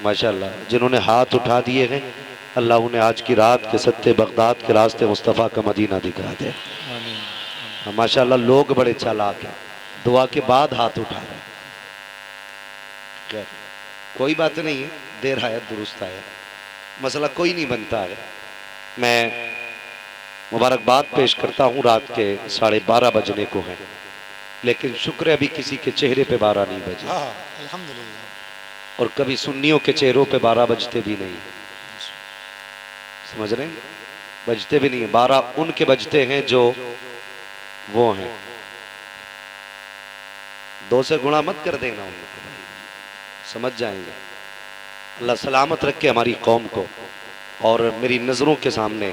माशाल्लाह जिन्होंने हाथ उठा दिए हैं अल्लाह उन्हें आज की रात के सत्ते बगदाद के रास्ते मुस्तफ़ा का मदीना दिखा दे। माशाल्लाह लोग बड़े चालाक हैं, दुआ के बाद हाथ उठा रहे हैं। खैर कोई बात नहीं है, देर आया दुरुस्त आया, मसला कोई नहीं बनता है। मैं मुबारकबाद पेश करता हूँ, रात के 12:30 बजने को हैं, लेकिन शुक्र है अभी किसी के चेहरे पे 12 नहीं बजे। अल्हम्दुलिल्लाह। और कभी सुन्नियों के चेहरों पे 12 बजते भी नहीं, समझ रहे हैं, बजते भी नहीं। 12 उनके बजते हैं जो वो हैं। 2 से गुणा मत कर देना उनको, समझ जाएंगे। अल्लाह सलामत रखे हमारी कौम को। और मेरी नज़रों के सामने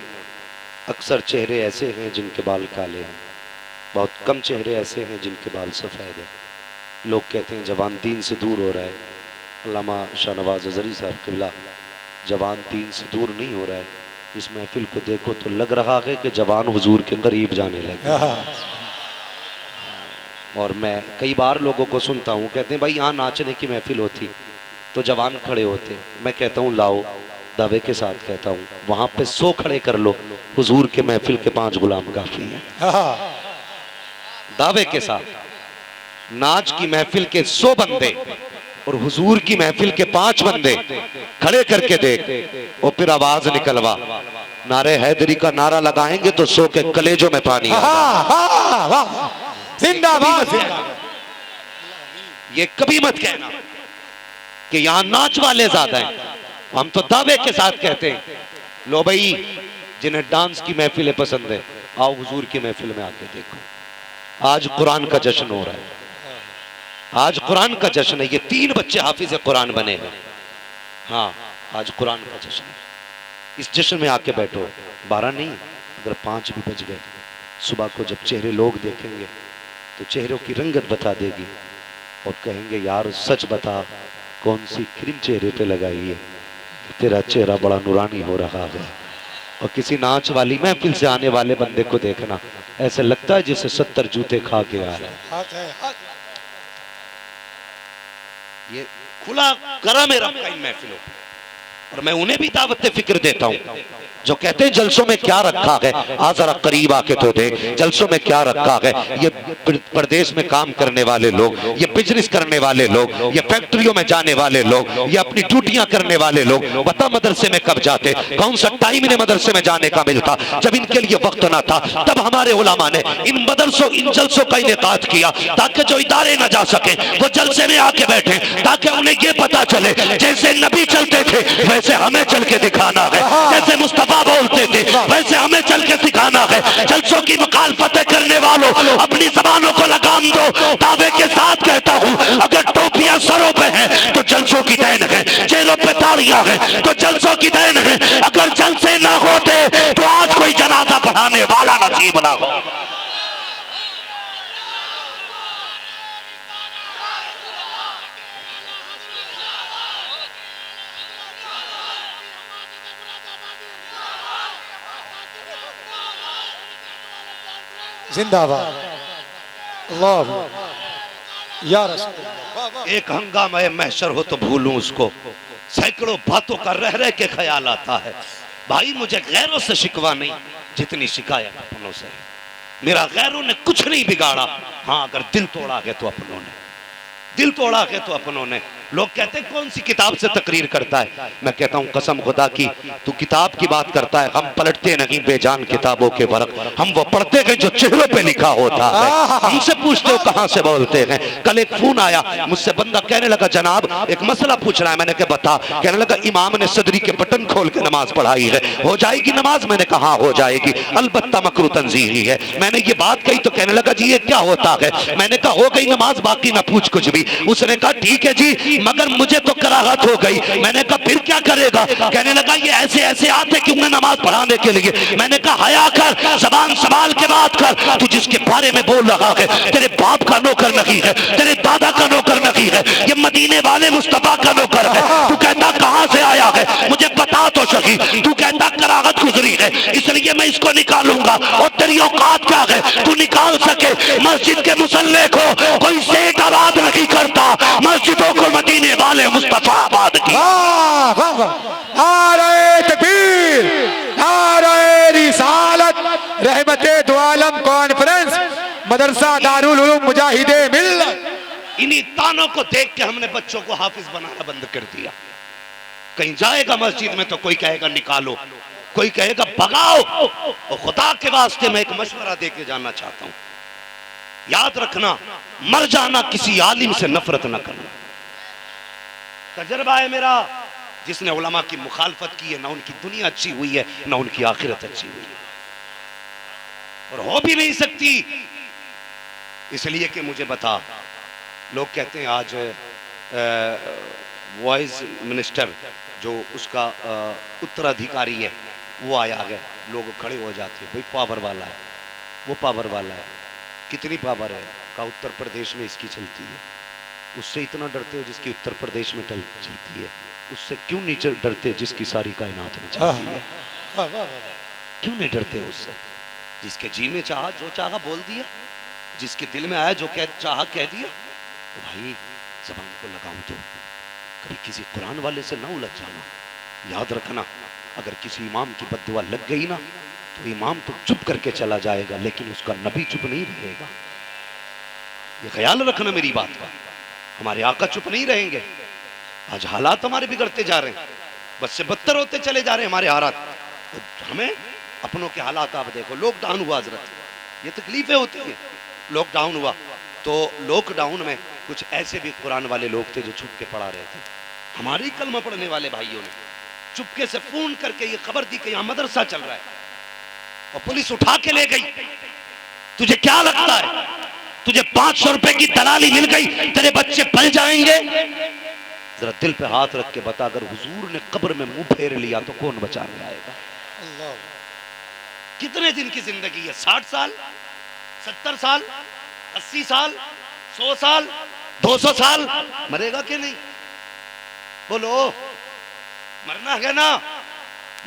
अक्सर चेहरे ऐसे हैं जिनके बाल काले हैं, बहुत कम चेहरे ऐसे हैं जिनके बाल सफ़ेद हैं। लोग कहते हैं जवान दीन से दूर हो रहा है। अल्लामा शाहनवाज अज़हरी साहब क़िबला, जवान दीन से दूर नहीं हो रहा है। इस महफिल को देखो तो लग रहा है कि जवान हुजूर के करीब जाने लगे। और मैं कई बार लोगों को सुनता हूँ, कहते हैं भाई यहाँ नाचने की महफिल होती तो जवान खड़े होते। मैं कहता हूँ लाओ, दावे के साथ कहता हूँ वहाँ पे 100 खड़े कर लो, हुजूर के महफिल के 5 गुलाम काफी हैं। दावे के साथ नाच की महफिल के 100 बंदे और हुजूर की महफिल के 5 बंदे खड़े करके देख, और फिर आवाज निकलवा, नारे हैदरी का नारा लगाएंगे तो 100 के कलेजों में पानी आएगा। जिंदाबाद। ये कभी मत कहना कि यहाँ नाच वाले ज्यादा हैं। हम तो दावे के साथ कहते हैं लो भाई, जिन्हें डांस की महफिलें पसंद है आओ हुजूर की महफिल में आके देखो। आज कुरान का जश्न हो रहा है, आज कुरान का जश्न है। ये 3 बच्चे हाफिज कुरान बने हैं। हाँ आज कुरान का जश्न है, इस जश्न में आके बैठो। 12 नहीं, अगर 5 भी बज गए, सुबह को जब चेहरे लोग देखेंगे तो चेहरों की रंगत बता देगी और कहेंगे यार सच बता कौन सी क्रीम चेहरे पे लगाई है, तेरा चेहरा बड़ा नूरानी हो रहा है। और किसी नाच वाली महफिल से आने वाले बंदे को देखना, ऐसे लगता है जैसे 70 जूते खा के आ रहा है। ये खुला करम है रब का इन महफिलों पे। और मैं उन्हें भी दावत फिक्र देता हूँ जो कहते हैं जलसों में क्या रखा है, आ जरा करीब आके तो देख जलसों में क्या रखा है। ये प्रदेश में काम करने वाले लोग, ये बिजनेस करने वाले लोग, ये फैक्ट्रियों में जाने वाले लोग, ये अपनी ड्यूटियां करने वाले लोग, बता मदरसे में कब जाते, कौन सा टाइम इन्हें मदरसे में जाने का मिलता। जब इनके लिए वक्त ना था तब हमारे उलमा ने इन मदरसों इन जलसों का इनेकाद किया ताकि जो इदारे ना जा सके वो जलसे में आके बैठे, ताकि उन्हें ये पता चले जैसे नबी चलते थे वैसे हमें चल के दिखाना है, जैसे मुस्तफा बोलते थे वैसे हमें चल के सिखाना है। जलसों की मुखालफतें करने वालों अपनी जबानों को लगाम दो। दावे के साथ कहता हूँ अगर टोपियां सरों पे हैं तो जलसों की देन है, चेहरों पे ताड़ियां हैं तो जलसों की देन है। अगर जलसे ना होते तो आज कोई जनाजा पढ़ाने वाला नसीब ना हो। जिंदाबाद। अल्लाह या रसूल। एक हंगामा महशर हो तो भूलूं उसको, सैकड़ों बातों का रह रह के ख्याल आता है। भाई मुझे गैरों से शिकवा नहीं जितनी शिकायत अपनों से। मेरा गैरों ने कुछ नहीं बिगाड़ा, हाँ अगर दिल तोड़ा है तो अपनों ने, दिल तोड़ा है तो अपनों ने। लोग कहते हैं कौन सी किताब से तकरीर करता है, मैं कहता हूँ कसम खुदा की तू किताब की बात करता है, हम पलटते नहीं बेजान किताबों के वर्क, हम वो पढ़ते हैं जो चेहरों पे लिखा होता है। हमसे पूछते हो कहाँ से बोलते हैं। कल एक फोन आया मुझसे, बंदा कहने लगा जनाब एक मसला पूछ रहा है। मैंने कहा बता। कहने लगा इमाम ने सदरी के बटन खोल के नमाज पढ़ाई है, हो जाएगी नमाज? मैंने कहा हो जाएगी, अलबत्ता मकरू तंजीही है। मैंने ये बात कही तो कहने लगा जी ये क्या होता है। मैंने कहा हो गई नमाज, बाकी ना पूछ कुछ भी। उसने कहा ठीक है जी मगर मुझे तो कराहत हो गई। मैंने कहा फिर क्या करेगा। कहने लगा ये ऐसे ऐसे आते क्यों हैं नमाज पढ़ाने के लिए। मैंने कहा हया कर, जबान संभाल के बात कर। तू जिसके बारे में बोल रहा है तेरे बाप का नौकर नहीं है, तेरे दादा का नौकर नहीं है, ये मदीने वाले मुस्तफा का नौकर है। तू कहता कहां से आया है मुझे बता तो सही। लगी, तू कहता कराहत गुजरी है इसलिए मैं इसको निकालूंगा, और तेरी औकात क्या है तू निकाल सके। मस्जिद के मुसल्ले को कोई सेठ आबाद नहीं करता, मस्जिदों को मदीने वाले मुस्तफा आबाद की। नारे तकबीर, नारे रिसालत, रहमते दो आलम कॉन्फ्रेंस, मदरसा दारुल उलूम मुजाहिदे मिल्लत। इन्हीं तानों को देख के हमने बच्चों को हाफिज बनाना बंद कर दिया। कहीं जाएगा मस्जिद में तो कोई कहेगा निकालो, कोई कहेगा भगाओ। और खुदा के वास्ते मैं एक मशवरा दे के जाना चाहता हूं, याद रखना मर जाना किसी आलिम से नफरत न करना। तजर्बा है मेरा, जिसने उलमा की मुखालफत की है ना उनकी दुनिया अच्छी हुई है ना उनकी आखिरत अच्छी हुई है, और हो भी नहीं सकती। इसलिए कि मुझे बता, लोग कहते हैं आज वॉइस मिनिस्टर जो उसका उत्तराधिकारी है वो आया है, लोग खड़े हो जाते हैं, भाई पावर वाला है, वो पावर वाला है। कितनी पावर है? का उत्तर प्रदेश में इसकी चलती है। उससे इतना डरते हो जिसकी उत्तर प्रदेश में चलती है, उससे क्यों नहीं डरते जिसकी सारी कायनात में चलती है? क्यों नहीं डरते उससे? जिसके जी में चाहा जो चाहा बोल दिया, जिसके दिल में आया जो चाहा कह दिया। तो भाई जबान को लगाओ तो कभी किसी कुरान वाले से ना उलझ जाना। याद रखना, अगर किसी इमाम की बद्दुआ लग गई ना तो इमाम तो चुप करके चला जाएगा, लेकिन उसका नबी चुप नहीं रहेगा। ये ख्याल रखना मेरी बात का। हमारे आका चुप नहीं रहेंगे। आज हालात हमारे बिगड़ते जा रहे हैं, बस से बदतर होते चले जा रहे हैं हमारे हालात। तो हमें अपनों के हालात आप देखो। लॉकडाउन हुआ हजरत, ये तकलीफें होती हैं। लॉकडाउन हुआ तो लॉकडाउन में कुछ ऐसे भी कुरान वाले लोग थे जो छुप के पढ़ा रहे थे। हमारे ही कलमा पढ़ने वाले भाइयों ने चुपके से फोन करके ये खबर दी कि यहाँ मदरसा चल रहा है, और पुलिस उठा के ले गई। तुझे क्या लगता है तुझे 500 रुपए की दलाली मिल गई तेरे बच्चे पल जाएंगे? जरा दिल पे हाथ रख के बता, अगर हुजूर ने कब्र में मुंह फेर लिया तो कौन बचाने आएगा? कितने दिन की जिंदगी है? 60 साल, 70 साल, 80 साल, 100 साल, 200 साल? मरेगा कि नहीं? बोलो, मरना है ना?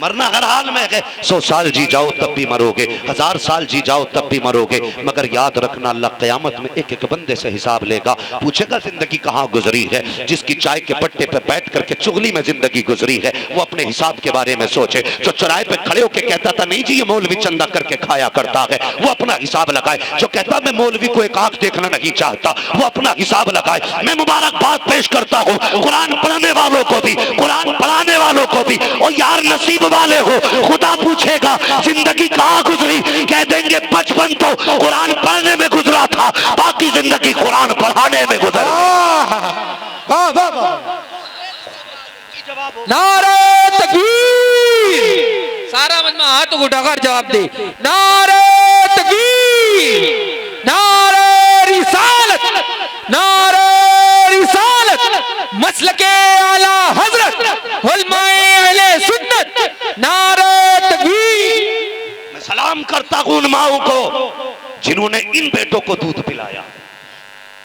मरना हर हाल में है। 100 साल जी जाओ तब भी मरोगे, 1000 साल जी जाओ तब भी मरोगे, मगर याद रखना अल्लाह क़यामत में एक एक बंदे से हिसाब लेगा। पूछेगा जिंदगी कहाँ गुजरी है। जिसकी चाय के पट्टे पे बैठ करके चुगली में जिंदगी गुजरी है वो अपने हिसाब के बारे में सोचे। जो चौराहे पे खड़े होकर कहता था नहीं जी ये मौलवी चंदा करके खाया करता है, वो अपना हिसाब लगाए। जो कहता मैं मौलवी को एक आंख देखना नहीं चाहता, वो अपना हिसाब लगाए। मैं मुबारकबाद पेश करता हूँ कुरान पढ़ने वालों को भी, कुरान पढ़ाने वालों को भी। और यार नसीब वाले हो, खुदा पूछेगा जिंदगी कहाँ गुजरी, कह देंगे बचपन तो कुरान पढ़ने में गुजरा था, बाकी जिंदगी कुरान पढ़ाने में गुजर। नारे तकबीर, सारा मजमा हाथ उठाकर जवाब दे। नारे तकबीर, नारे रिसालत, नारे रिसालत, मसलके आला हजरत उलमाए अहले सुन्नत, नारे तकबीर। मैं सलाम करता हूं उन माओं को जिन्होंने इन बेटों को दूध पिलाया।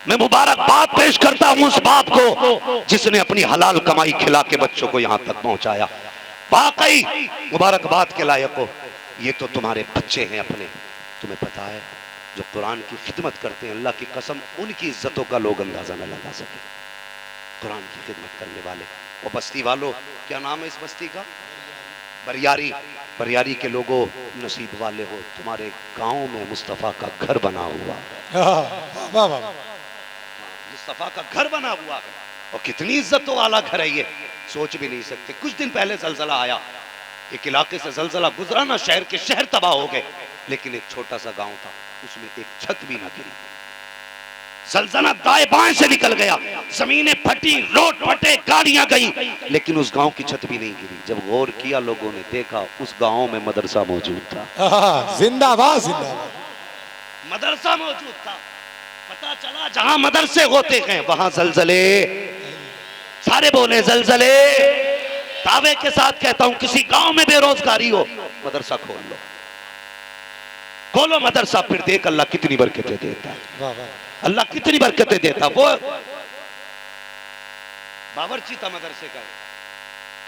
मैं मुबारकबाद पेश करता हूं उस बाप को जिसने अपनी हलाल कमाई खिला के बच्चों को यहां तक पहुंचाया। वाकई मुबारकबाद के लायक हो। ये तो तुम्हारे बच्चे हैं अपने, तुम्हें पता है जो कुरान की खिदमत करते हैं, अल्लाह की कसम उनकी इज्जतों का लोग अंदाजा न लगा सके। कुरान की खिदमत करने वाले। वो बस्ती वालों, क्या नाम है इस बस्ती का? बरियारी। बरियारी के लोगों नसीब वाले हो, तुम्हारे गांव में मुस्तफ़ा का घर बना हुआ, मुस्तफ़ा का घर बना हुआ है। और कितनी इज्जतों वाला घर है ये, सोच भी नहीं सकते। कुछ दिन पहले जलजला आया, एक इलाके से जलजला गुजरा ना, शहर के शहर तबाह हो गए, लेकिन एक छोटा सा गांव था उसमें एक छत भी ना गिरी। जलजला दाएं बाएं से निकल गया, जमीनें फटी, रोड फटे, गाड़ियां गई, लेकिन उस गांव की छत भी नहीं गिरी। जब गौर किया लोगों ने देखा उस गांव में मदरसा मौजूद था। जिंदाबाद जिंदाबाद, मदरसा मौजूद था। पता चला जहां मदरसे होते हैं वहां जलजले। सारे बोले जलजले। दावे के साथ कहता हूं किसी गांव में बेरोजगारी हो मदरसा खोल लो, खोलो मदरसा, फिर देख अल्लाह कितनी बरकतें देता है। अल्लाह कितनी बरकतें देता। वो बावर्ची था मदरसे का,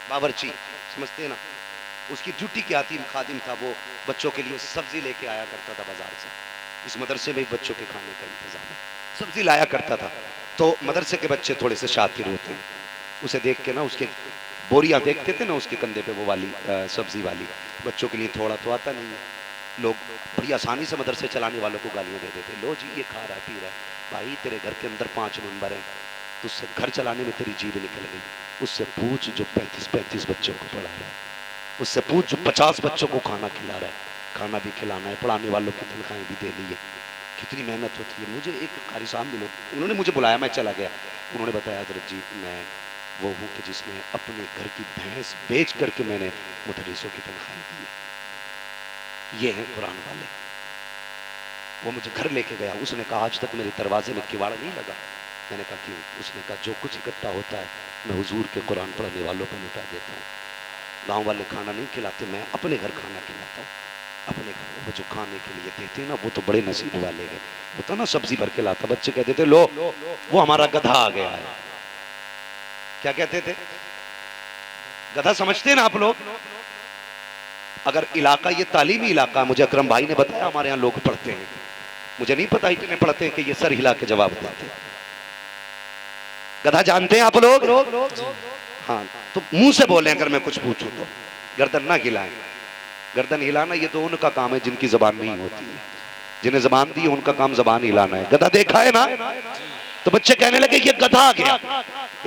बावर्ची समझते हैं ना, उसकी ड्यूटी क्या थी, खादिम था वो, बच्चों के लिए सब्जी लेके आया करता था बाजार से। इस मदरसे में बच्चों के खाने का इंतजाम है, सब्जी लाया करता था। तो मदरसे के बच्चे थोड़े से शातिर होते हैं, उसे देख के ना, उसके बोरियां देखते थे ना उसके कंधे पे, वो वाली सब्जी वाली, बच्चों के लिए थोड़ा तो आता नहीं है, लोग बड़ी आसानी से मदरसे चलाने वालों को गालियां दे देते, लो जी ये खा रहा है पी रहा है, भाई तेरे घर के अंदर 5 मेंबर हैं, तुझसे घर चलाने में तेरी जीभ निकल गई, उससे पूछ जो 35 बच्चों को पढ़ा रहा है, उससे पूछ जो 50 बच्चों को खाना खिला रहा है, खाना भी खिलाना है, पढ़ाने वालों की तनख्वाहें भी देनी है, कितनी मेहनत होती है। मुझे एक कारी साहब मिले, उन्होंने मुझे बुलाया, मैं चला गया, उन्होंने बताया हज़रत जी मैं वो हूँ कि जिसने अपने घर की भैंस बेच करके मैंने मुदर्रिसों की तनख्वाहें दी है, ये हैं कुरान वाले। वो मुझे घर लेके गया, उसने कहा आज तक मेरे दरवाजे में किवाड़ नहीं लगा। मैंने कहा क्यों? उसने कहा जो कुछ इकट्ठा होता है मैं हुजूर के कुरान पढ़ने वालों को लुटा देता हूँ, गाँव वाले खाना नहीं खिलाते, मैं अपने घर खाना खिलाता हूँ, अपने घर वो जो खाने के लिए देते ना वो तो बड़े नसीब वाले हैं। होता ना सब्जी भर के लाता, बच्चे कहते थे लो वो हमारा गधा आ गया है, क्या कहते थे? गधा समझते ना आप लोग? अगर इलाका ये तालीमी इलाका, मुझे अकरम भाई ने बताया हमारे यहाँ लोग पढ़ते हैं, मुझे नहीं पता इतने पढ़ते हैं कि ये सर हिला के जवाब देते हैं। गधा जानते हैं आप लोग? हाँ, तो मुंह से बोले अगर मैं कुछ पूछूं तो, गर्दन ना हिलाएं। गर्दन हिलाना ये तो उनका काम है जिनकी जबान नहीं होती है, जिन्हें जबान दी है उनका काम जबान हिलाना है। गधा देखा है ना? तो बच्चे कहने लगे ये गधा आ गया।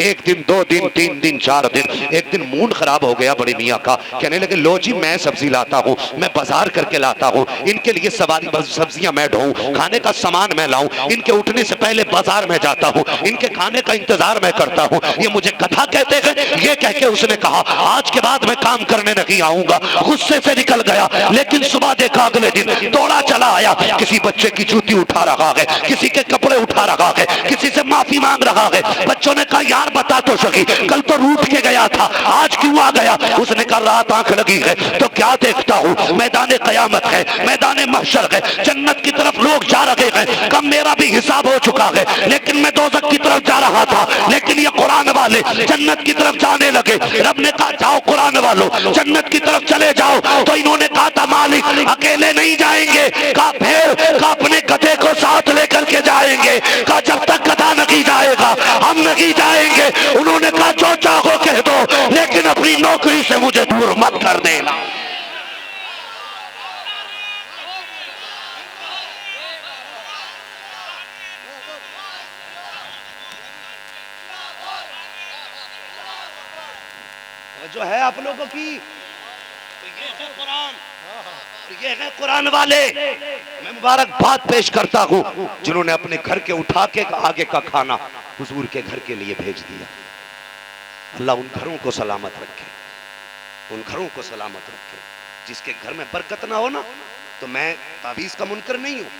1 दिन 2 दिन 3 दिन 4 दिन, एक दिन मूड खराब हो गया बड़े मियाँ का, कहने लगे लो जी मैं सब्जी लाता हूँ, मैं बाजार करके लाता हूँ, इनके लिए सवारी सब्जियां मैं ढोऊं, खाने का सामान मैं लाऊं, इनके उठने से पहले बाजार में जाता हूँ, इनके खाने का इंतजार मैं करता हूँ, ये मुझे गधा कहते हैं। ये कह के उसने कहा आज के बाद मैं काम करने नहीं आऊंगा, गुस्से से निकल गया। लेकिन सुबह देखा अगले दिन दौड़ा चला आया, किसी बच्चे की जूती उठा रखा है, किसी के कपड़े उठा रखा है, किसी से माफी मांग रहा है। बच्चों ने कहा यार बता तो सकी, कल तो रूठ के गया था, आज क्यों आ गया? उसने कहा रात आंख लगी है तो क्या देखता हूँ, मैदान कयामत है, मैदान महशर है, जन्नत की तरफ लोग जा रहे हैं, कब मेरा भी हिसाब हो चुका है, लेकिन मैं दोज़ख की तरफ जा रहा था, लेकिन ये कुरान वाले जन्नत की तरफ जाने लगे। रब ने कहा जाओ कुरान वालों जन्नत की तरफ चले जाओ, तो इन्होंने कहा था मालिक अकेले नहीं जाएंगे, कहा फिर का अपने गधे को साथ लेकर के जाएंगे, कहा जब तक गधा नहीं जाएगा हम नहीं जाएंगे। उन्होंने कहा जो चाहो कह दो, लेकिन अपनी नौकरी से मुझे दूर मत कर देना। जो है आप लोगों की, तो ये है कुरान, ये है कुरान वाले। मैं मुबारकबाद पेश करता हूँ जिन्होंने अपने घर के उठा के आगे का खाना हुजूर के घर के लिए भेज दिया। अल्लाह उन घरों को सलामत रखे, उन घरों को सलामत रखे। जिसके घर में बरकत ना हो ना, तो मैं तावीज़ का मुनकर नहीं हूँ,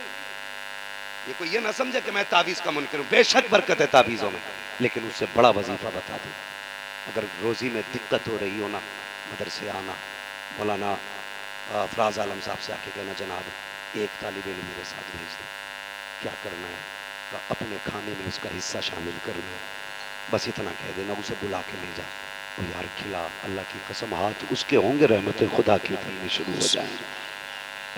ये कोई ये ना समझे कि मैं तावीज़ का मुनकर हूँ। बेशक बरकत है तावीज़ों में, लेकिन उससे बड़ा वजीफा बता दूँ, अगर रोज़ी में दिक्कत हो रही हो ना, मदरसे आना, मौलाना फराज आलम साहब से आके कहना जनाब एक तालिब इल्म मेरे साथ भेज दो, क्या करना है? अपने खाने में उसका हिस्सा शामिल करना है, बस इतना कह देना, उसे बुला के ले जा, वो यार खिला, अल्लाह की कसम हाथ उसके होंगे रहमत खुदा की उतरनी शुरू हो जाएंगे,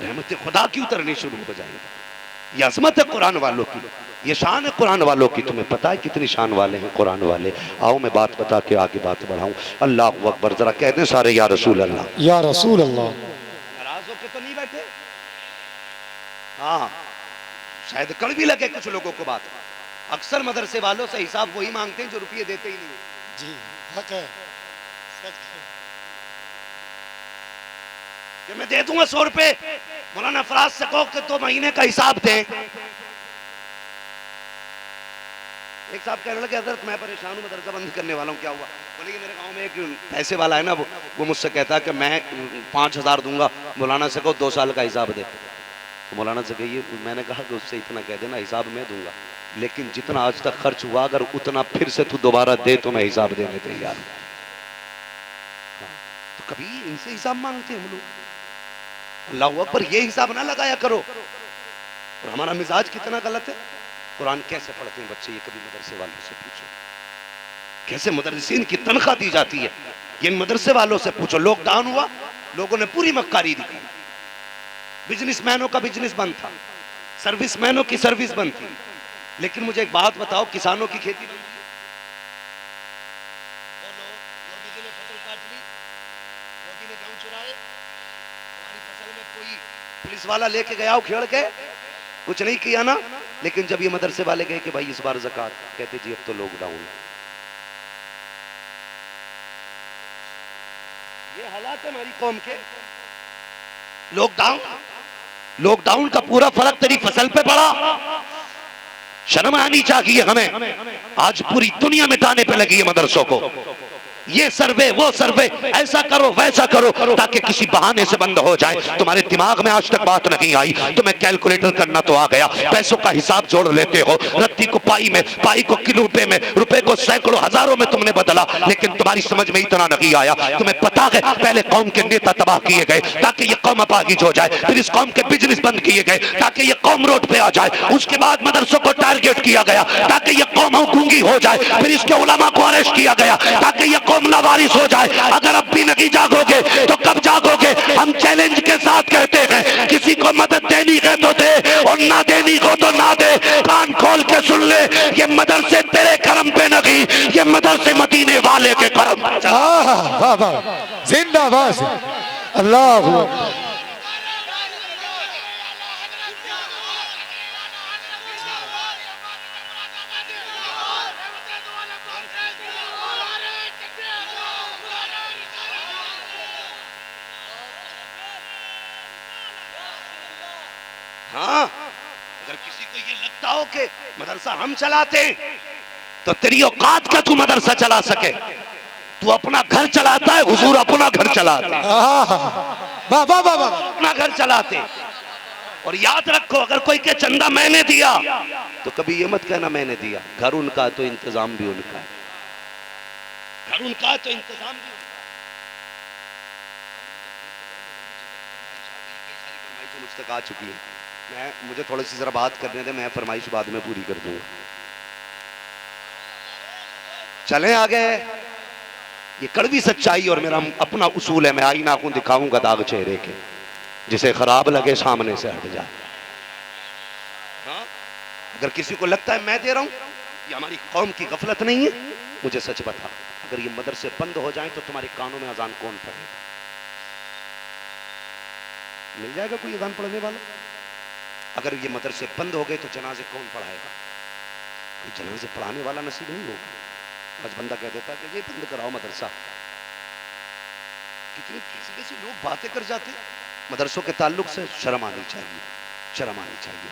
रहमत खुदा की उतरनी शुरू हो जाएंगे। ये अज़मत है कुरान वालों की, ये शान है कुरान वालों की। तुम्हें पता है कितनी शान वाले हैं कुरान वाले? आओ मैं बात बता के आगे बात बढ़ाऊं। अल्लाह अकबर, जरा कह दें सारे या रसूल अल्लाह, या रसूल अल्लाह। नाराज होके तो नहीं बैठे? हाँ, शायद कड़वी लगे कुछ लोगों को बात। अक्सर मदरसे वालों से हिसाब वही मांगते हैं जो रुपये देते ही नहीं। जी हक है, कि मैं दे दूंगा 100 रुपए, मौलाना फराज से कहो कि 2 महीने का हिसाब दे। एक साहब कहने लगे हजरत मैं परेशान हूँ, मदरसा बंद करने वाला हूँ, क्या हुआ? बोले कि मेरे गांव में एक पैसे वाला है ना, वो मुझसे कहता है कि मैं 5000 दूंगा, मौलाना से कहो 2 साल का हिसाब दे। तो मौलाना से कहिए, मैंने कहा कि उससे इतना कह देना हिसाब मैं दूंगा, लेकिन जितना आज तक खर्च हुआ अगर उतना फिर से तू दोबारा दे तो मैं हिसाब देने तैयार हूं। तो कभी इनसे हिसाब मांगते हम लोग? अल्लाह अकबर, ये हिसाब ना लगाया करो। और हमारा मिजाज कितना गलत है। कुरान कैसे पढ़ते हैं बच्चे, ये कभी मदरसे वालों से पूछो। कैसे मदरसीन की तनख्वाह दी जाती है, ये मदरसे वालों से पूछो। लॉकडाउन हुआ, लोगों ने पूरी मक्कारी दिखाई। बिजनेसमैनों का बिजनेस बंद था, सर्विसमैनों की सर्विस बंद थी। लेकिन मुझे एक बात बताओ, किसानों की खेती बंद थी? बोलो, योगी जी ने फसल काट ली, योगी ने गेहूं चुराए, तुम्हारी फसल में कोई पुलिस वाला लेके गया उखेड़ के, कुछ नहीं किया ना। लेकिन जब ये मदरसे वाले गए कि भाई इस बार ज़कात, कहते जी अब तो लॉकडाउन है। ये हालात है हमारी कौम के। लॉकडाउन, लॉकडाउन का पूरा फर्क तेरी फसल पे पड़ा। शर्म आनी चाहिए हमें। आज पूरी दुनिया मिटाने पे लगी है मदरसों को। ये सर्वे वो सर्वे, ऐसा करो वैसा करो ताकि किसी बहाने से बंद हो जाए। तुम्हारे दिमाग में आज तक बात नहीं आई, तुम्हें कैलकुलेटर करना तो आ गया, पैसों का हिसाब जोड़ लेते हो, रत्ती को पाई में, पाई को किलो रुपए में, रुपए को सैकड़ों हजारों में तुमने बदला। लेकिन तुम्हारी समझ में इतना नहीं आया, तुम्हें पता है पहले कौम के नेता तबाह किए गए ताकि ये कौम अपाहिज हो जाए, फिर इस कौम के बिजनेस बंद किए गए ताकि ये कौम रोड पे आ जाए, उसके बाद मदरसों को टारगेट किया गया ताकि ये कौम गूंगी हो जाए, फिर इसके उलमा को अरेस्ट किया गया ताकि ये कौम लावारिस हो जाए। अगर अब भी नहीं जागोगे तो कब जागोगे? हम चैलेंज के साथ कहते हैं, किसी को मदद देनी है तो दे और ना देनी हो तो ना दे। कान खोल के सुन ले, ये मदरसे तेरे करम पे नहीं, ये मदरसे मदीने वाले के करम पे। वाह वाह, जिंदाबाद, अल्लाह हाँ, अगर किसी को ये लगता हो कि मदरसा हम चलाते तो तेरी औकात का तू मदरसा चला सके। तू अपना घर चलाता है, हुजूर अपना घर चलाते, वाह वाह वाह, अपना घर चलाते। और याद रखो, अगर कोई के चंदा मैंने दिया तो कभी ये मत कहना मैंने दिया। घर उनका तो इंतजाम भी उनका है, घर उनका तो इंतजाम भी उनका है। मुझ तक आ चुकी है, मुझे थोड़ी सी जरा बात करने दे, मैं फरमाइश बाद में पूरी कर दूंगा। चलें आगे। ये कड़वी सच्चाई और मेरा अपना उसूल है, मैं आईना आंखों दिखाऊंगा दाग चेहरे के, जिसे खराब लगे सामने से हट जाए। हाँ? अगर किसी को लगता है मैं दे रहा हूं, ये हमारी कौम की गफलत नहीं है, मुझे सच बता, अगर ये मदरसे बंद हो जाएं तो तुम्हारे कानों में अजान कौन पढ़ेगा? मिल जाएगा कोई अजान पढ़ने वाला? अगर ये मदरसे बंद हो गए तो जनाजे कौन पढ़ाएगा? कोई जनाजे पढ़ाने वाला नसीब नहीं होगा। आज बंदा कह देता कि ये बंद कराओ मदरसा। कितनी कैसी लोग बातें कर जाते। मदरसों के ताल्लुक से शर्म आनी चाहिए, शर्म आनी चाहिए।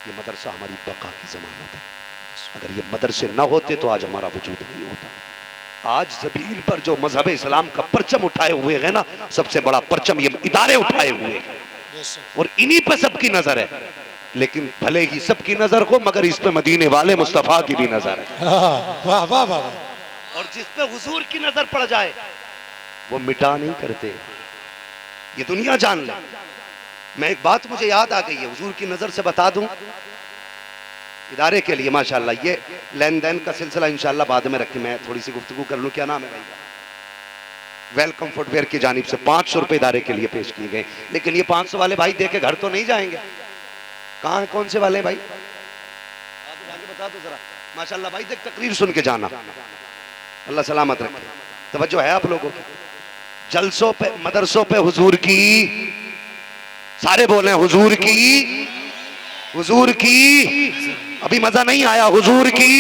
ये मदरसा हमारी बका की जमानत है। अगर ये मदरसे न होते तो आज हमारा वजूद नहीं होता। आज ज़मीन पर जो मजहब इस्लाम का परचम उठाए हुए है ना, सबसे बड़ा परचम ये इदारे उठाए हुए हैं और इन्हीं पे सबकी नजर है। लेकिन भले ही सबकी नजर हो, मगर इस पे मदीने वाले मुस्तफा की भी नजर है। वाह वाह वाह, और जिस पे हुजूर की नजर पड़ जाए वो मिटा नहीं करते, ये दुनिया जान ले। मैं एक बात मुझे याद आ गई है, हुजूर की नजर से बता दूं इदारे के लिए माशाल्लाह। ये लेन देन का सिलसिला इंशाल्लाह बाद में रखें, मैं थोड़ी सी गुफ्तगू कर लूं। क्या नाम है भाई? वेलकम फुटवेयर की जानिब से 500 रुपए इदारे के लिए पेश किए गए। लेकिन ये 500 वाले भाई दे के घर तो नहीं जाएंगे। कहाँ है, कौन से वाले भाई? आगे बता दो जरा। माशाल्लाह भाई, देख तकरीर सुन के जाना, अल्लाह सलामत रखे। तवज्जो है आप लोगों की? जलसों पे, मदरसों पे हुजूर की, सारे बोले हुजूर की, हुजूर की। अभी मजा नहीं आया? हुजूर की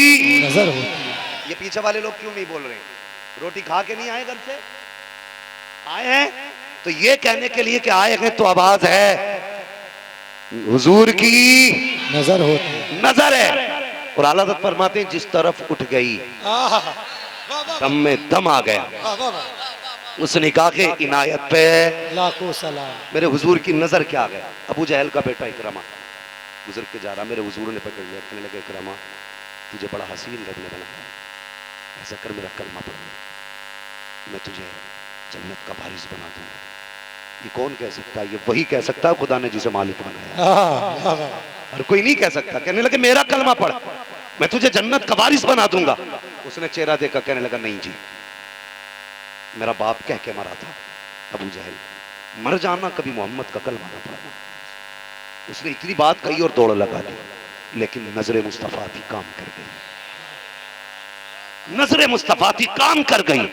नजर होती। ये पीछे वाले लोग क्यों नहीं बोल रहे? रोटी खा के नहीं आए घर से? आए हैं तो ये कहने के लिए कि आए हैं तो आवाज है हुजूर की नजर होती, नजर है। और आला हज़रत फरमाते हैं जिस तरफ उठ गई दम में दम आ गया। उसने कहा कि इनायत पे लाखों सलाम। मेरे हुजूर की नजर क्या आ गया। अबू जहल का बेटा इकरमा गुजर के जा रहा, मेरे हुजूर ने पकड़ लिया, कहने लगे इकरमा तुझे बड़ा हसीन रब ने बनाया, ऐसा कर मेरा कलमा पढ़, मैं तुझे जन्नत का वारिस बना दूंगा। ये कौन कह सकता है? ये वही कह सकता है खुदा ने जिसे मालिक बनाया, और कोई नहीं कह सकता। कहने लगे मेरा कलमा पढ़, मैं तुझे जन्नत का वारिस बना दूंगा। उसने चेहरा देखा, कहने लगा नहीं जी, मेरा बाप कह के मरा था अबू जहल, मर जाना, कभी मोहम्मद का कलमा न पढ़ना। उसने इतनी बात कही और दौड़ लगा दी, लेकिन नजर मुस्तफा थी, काम कर गई। नजर मुस्तफा थी, काम कर गई।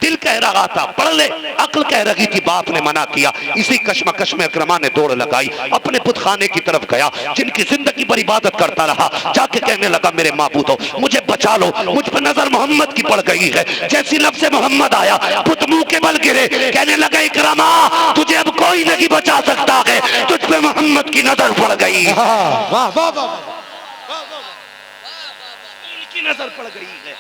दिल कह रहा था पढ़ ले, अक्ल कह रही थी, बाप ने मना किया। इसी कश्मकश में अकरमा ने दौड़ लगाई, अपने बुतखाने की तरफ गया, जिनकी जिंदगी पर इबादत करता रहा। जाके कहने लगा मेरे माबूदो मुझे बचा लो, मुझ पर नजर मोहम्मद की पड़ गई है। जैसी लफ्ज़ मोहम्मद आया, बुत मुंह के बल गिरे, कहने लगा इकरमा तुझे अब कोई नहीं बचा सकता है, तुझ पे मोहम्मद की नजर पड़ गई। वाह वाह वाह वाह, उनकी नजर पड़ गई है,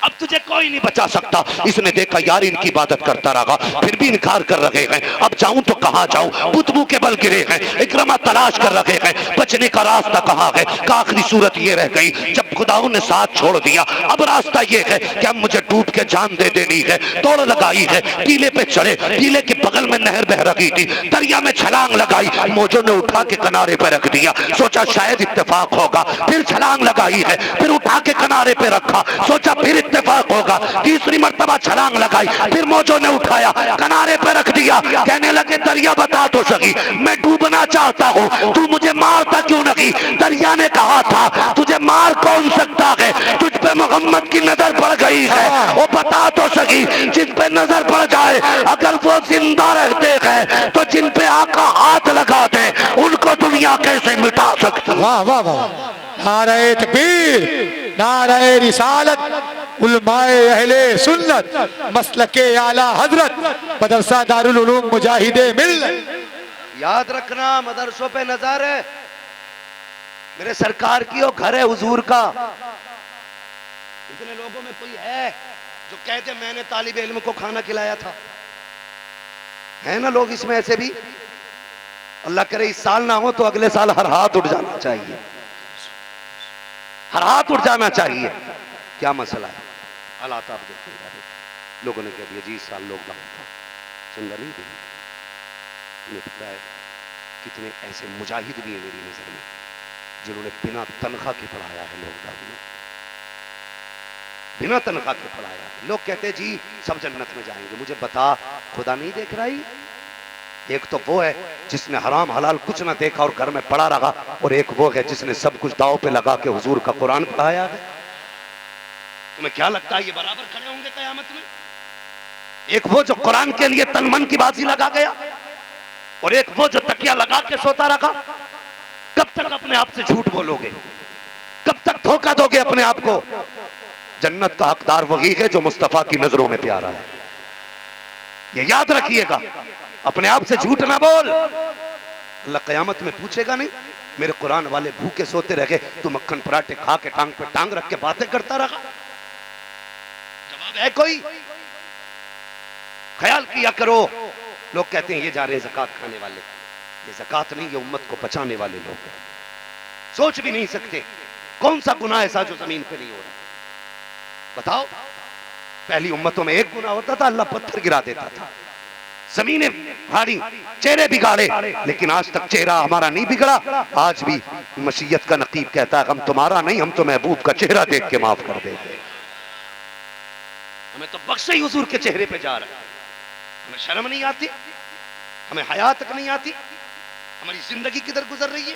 अब तुझे कोई नहीं बचा सकता। इसने देखा यार इनकी इबादत करता रहा, फिर भी इनकार कर रहे हैं, अब जाऊं तो कहां जाऊं, बुतबू के बल गिरे हैं। इकरमा तलाश कर रहे हैं, बचने का रास्ता कहां है। का आखिरी सूरत ये रह गई, जब खुदाओं ने साथ छोड़ दिया, अब रास्ता ये है कि अब मुझे डूब के जान दे देनी है। दौड़ लगाई है, टीले पे चढ़े, टीले के बगल में नहर बह रही थी, दरिया में छलांग लगाई, मौजों ने उठा के किनारे पे रख दिया। सोचा शायद इत्तेफाक होगा, फिर छलांग लगाई है, फिर उठा के किनारे पे रखा, सोचा फिर इत्तेफाक होगा। तीसरी मर्तबा छलांग लगाई, फिर मौजों ने उठाया, किनारे पे रख दिया। कहने लगे दरिया बता तो सही, मैं डूबना चाहता हूँ, तू मुझे मारता क्यों नहीं। दरिया ने कहा था तुझे मार कौन सकता है, तुझ पे मोहम्मद की नजर पड़ गई है, वो बता तो सही। जिन पे नजर पड़ जाए अगर वो जिंदा रहते हैं तो जिन पे आका हाथ लगा दे उनको दुनिया कैसे मिटा सकती। वाह वाह वाह, नारे तकबीर, नारे रिसालत, उलमाए अहले सुन्नत, मसलके आला हजरत, मदरसा दारुल उलूम मुजाहिदे मिल्लत। याद रखना मदरसों पे नजर है, मेरे सरकार की वो घर है हुजूर का। इतने लोगों में कोई है जो कहते मैंने तालिब इल्म को खाना खिलाया था? है ना लोग इसमें ऐसे भी? अल्लाह करे इस साल ना हो तो अगले साल हर हाथ उठ जाना चाहिए, हर हाथ उठ जाना चाहिए। क्या मसला है? हालात आप देखते जा रहे, लोगों ने कह दिया जी इस साल लॉकडाउन था, सुन नहीं गई। तुम्हें पता है कितने ऐसे मुजाहिद भी हैं मेरी नजर में जिन्होंने बिना तनख्वाह के पढ़ाया है लॉकडाउन में, बिना तनख्वाह के पढ़ाया है। लोग कहते जी सब जन्नत में जाएंगे, मुझे बता खुदा नहीं देख रही? एक तो वो है जिसने हराम हलाल कुछ ना देखा और घर में पड़ा रहा, और एक वो है जिसने सब कुछ दाव पे लगा के हुजूर का कुरान पढ़ाया है। तुम्हें क्या लगता है ये बराबर खड़े होंगे कयामत में? एक वो जो कुरान के लिए तन मन की बाजी लगा गया, और एक वो जो तकिया लगा के सोता रखा। कब तक अपने आप से झूठ बोलोगे, कब तक धोखा दोगे अपने आप को? जन्नत का हकदार वही है जो मुस्तफा की नजरों में प्यारा है, ये याद रखिएगा। अपने आप से झूठ ना बोल, अल्लाह कयामत में पूछेगा नहीं मेरे कुरान वाले भूखे सोते रह गए, तू मक्खन पराठे खा के टांग पे टांग रख के बातें करता रहा? जवाब है कोई? ख्याल किया करो। लोग कहते हैं ये जा रहे हैं ज़कात खाने वाले, ये ज़कात नहीं, ये उम्मत को बचाने वाले लोग हैं। सोच भी नहीं सकते कौन सा गुनाह ऐसा जो जमीन पे नहीं हो रहा। बताओ, पहली उम्मतों में एक गुनाह होता था, अल्लाह पत्थर गिरा देता था, जमीनें भारी, चेहरे बिगाड़े, लेकिन आज तक चेहरा हमारा नहीं बिगड़ा। आज भी मशीयत का नकीब कहता है हम तुम्हारा नहीं, हम तो महबूब का चेहरा देख के माफ कर देते। हमें तो बख्शे ही हुजूर के चेहरे पे जा रहा है, हमें शर्म नहीं आती, हमें हया तक नहीं आती, हमारी जिंदगी किधर गुजर रही है।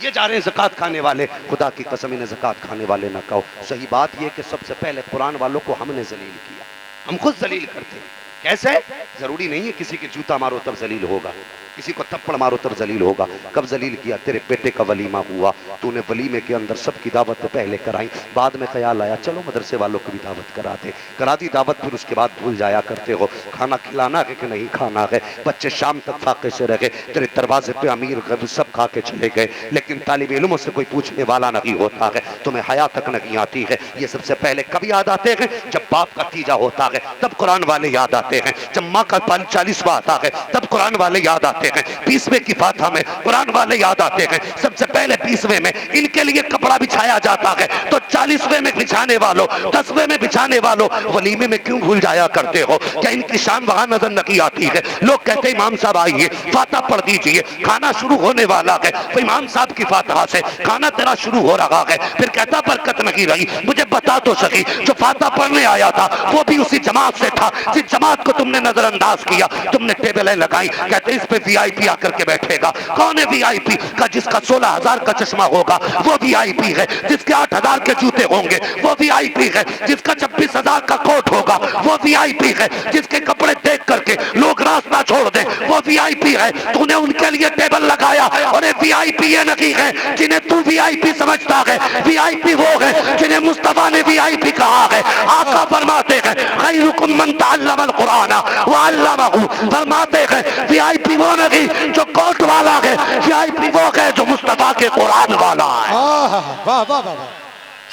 ये जा रहे हैं ज़कात खाने वाले, खुदा की कसम इन्हें ज़कात खाने वाले ना कहो। सही बात यह कि सबसे पहले कुरान वालों को हमने जलील किया, हम खुद जलील करते हैं। कैसे? जरूरी नहीं है किसी के जूता मारो तब जलील होगा, किसी को थप्पड़ मारो तब जलील होगा। कब जलील किया? तेरे बेटे का वलीमा हुआ, तूने वलीमे के अंदर सबकी दावत पहले कराई, बाद में ख्याल आया चलो मदरसे वालों की भी दावत कराते, करा दी दावत, फिर उसके बाद भूल जाया करते हो खाना खिलाना है कि नहीं खाना है। बच्चे शाम तक फाके से रह गए, तेरे दरवाजे पे अमीर गरीब सब खा के चले गए, लेकिन तालिब इल्मों से कोई पूछने वाला नहीं होता है, तुम्हें हया तक नहीं आती है। ये सबसे पहले कब याद आते हैं? जब बाप का तीजा होता है तब कुरान वाले याद आते हैं, जब माँ का 40वां आता है तब कुरान वाले याद आते हैं, 20वें की फातिहा में कुरान वाले याद आते हैं। सबसे पहले 20वें में इनके लिए कपड़ा बिछाया जाता है, तो 40वें में बिछाने वालों, 10वें में बिछाने वालों, वलीमे में क्यों भूल जाया करते हो? क्या इनकी शान वहां नजर नहीं आती है? लोग कहते हैं इमाम साहब आइए फातिहा पढ़ दीजिए, खाना शुरू होने वाला है, तो इमाम साहब की फातिहा से खाना तेरा शुरू हो रहा है, फिर कहता बरकत नहीं रही, मुझे बता तो सकी जो फाता पढ़ने आया था वो भी उसी जमात से था जिस जमात को तुमने नजरअंदाज किया। तुमने टेबलें लगाई, कहते इस पे वीआईपी आकर के बैठेगा। कौन है वीआईपी? का जिसका 16,000 का चश्मा होगा वो वीआईपी है, जिसके 8,000 के जूते होंगे वो वीआईपी है, जिसका 26,000 का कोट होगा वो वीआईपी है, जिसके कपड़े देख करके लोग रास्ता छोड़ दे वो वीआईपी है। तूने उनके लिए टेबल लगाया और ये वीआईपी ये नहीं है जिन्हें तू वीआईपी समझता है। वीआईपी वो है जिन्हें मुस्तफा ने वीआईपी कहा है। आका फरमाते हैं खैरुकुम मन तअल्लमल कुरान व अल्लमहु, फरमाते हैं वीआईपी वो नहीं जो कोट वाला है, वीआईपी वो है जो मुस्तफा के कुरान वाला है। वाह वाह वाह वाह,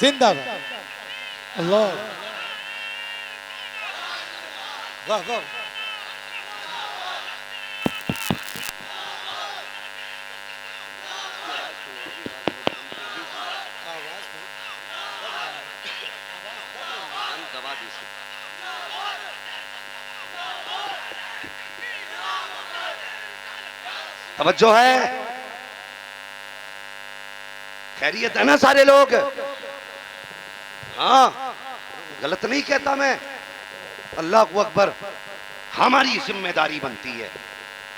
जिंदाबाद, अल्लाह, वाह वाह। तवज्जो है, खैरियत है ना सारे लोग? हाँ, गलत नहीं कहता मैं। अल्लाह को अकबर। हमारी जिम्मेदारी बनती है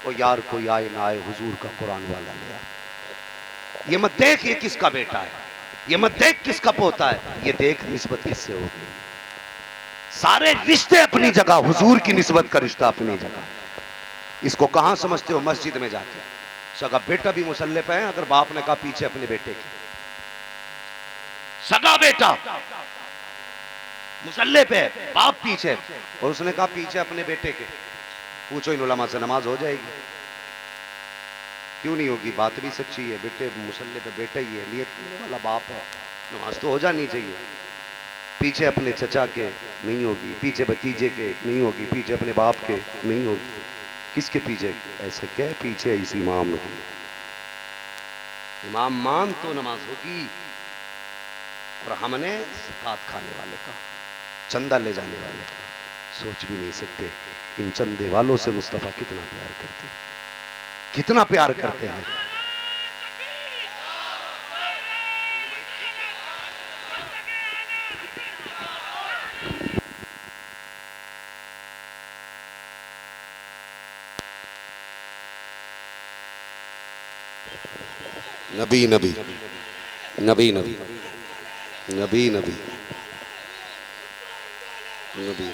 वो यार कोई आए ना आए हुजूर का कुरान वाला ले आए। ये मत देख ये किसका बेटा है, ये मत देख किसका पोता है, ये देख निस्बत किससे होगी। सारे रिश्ते अपनी जगह, हुजूर की निस्बत का रिश्ता अपनी जगह। इसको कहां समझते हो? मस्जिद में जाके सगा बेटा भी मुसल्ले पे है, अगर बाप ने कहा पीछे अपने बेटे के, सगा बेटा मुसल्ले पे है, बाप पीछे, और उसने कहा पीछे अपने बेटे के, पूछो इन उलमा से नमाज हो जाएगी? क्यों नहीं होगी? बात भी सच्ची है, बेटे मुसल्ले पे बेटा ही है, नियत करने वाला बाप है, नमाज तो हो जानी चाहिए। पीछे अपने चचा के नहीं होगी, पीछे भतीजे के नहीं होगी, पीछे अपने बाप के नहीं होगी, किसके पीछे? ऐसे क्या पीछे इस इमाम की, इमाम मान तो नमाज होगी। और हमने ज़कात खाने वाले का, चंदा ले जाने वाले का सोच भी नहीं सकते। इन चंदे वालों से मुस्तफा कितना प्यार करते हैं, कितना प्यार करते हैं। नबी नबी नबी नबी नबी नबी नबी।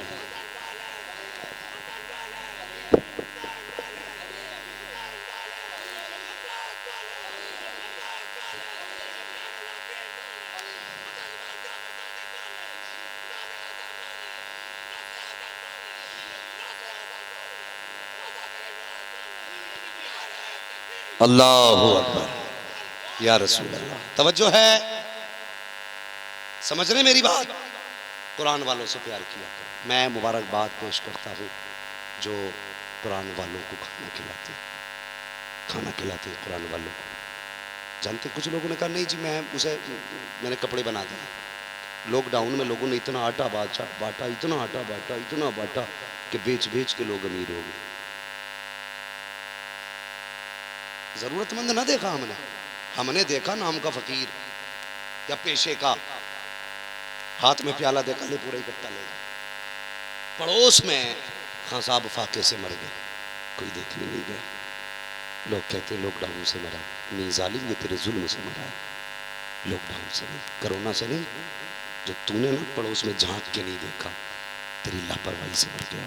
अल्लाहु अकबर, या रसूल अल्लाह। तवज्जो है, समझ रहे मेरी बात? कुरान वालों से प्यार किया करो। मैं मुबारकबाद पेश करता हूँ जो कुरान वालों को खाना खिलाते हैं कुरान वालों को। जानते, कुछ लोगों ने कहा नहीं जी मैंने कपड़े बना दिए। लॉकडाउन में लोगों ने इतना आटा बांटा, इतना बांटा कि बेच बेच के लोग अमीर हो गए। जरूरतमंद ना देखा हमने देखा नाम का फकीर या पेशे का, हाथ में प्याला देखा, ले पूरा इकट्ठा ले। पड़ोस में खां साहब फाके से मर गए, कोई देखने नहीं गया। लोग कहते लॉकडाउन से मरा, नहीं जालिम ये तेरे जुल्म से मरा है, लॉकडाउन से नहीं, कोरोना से नहीं, जो तूने ना पड़ोस में झांक के नहीं देखा, तेरी लापरवाही से मर गया।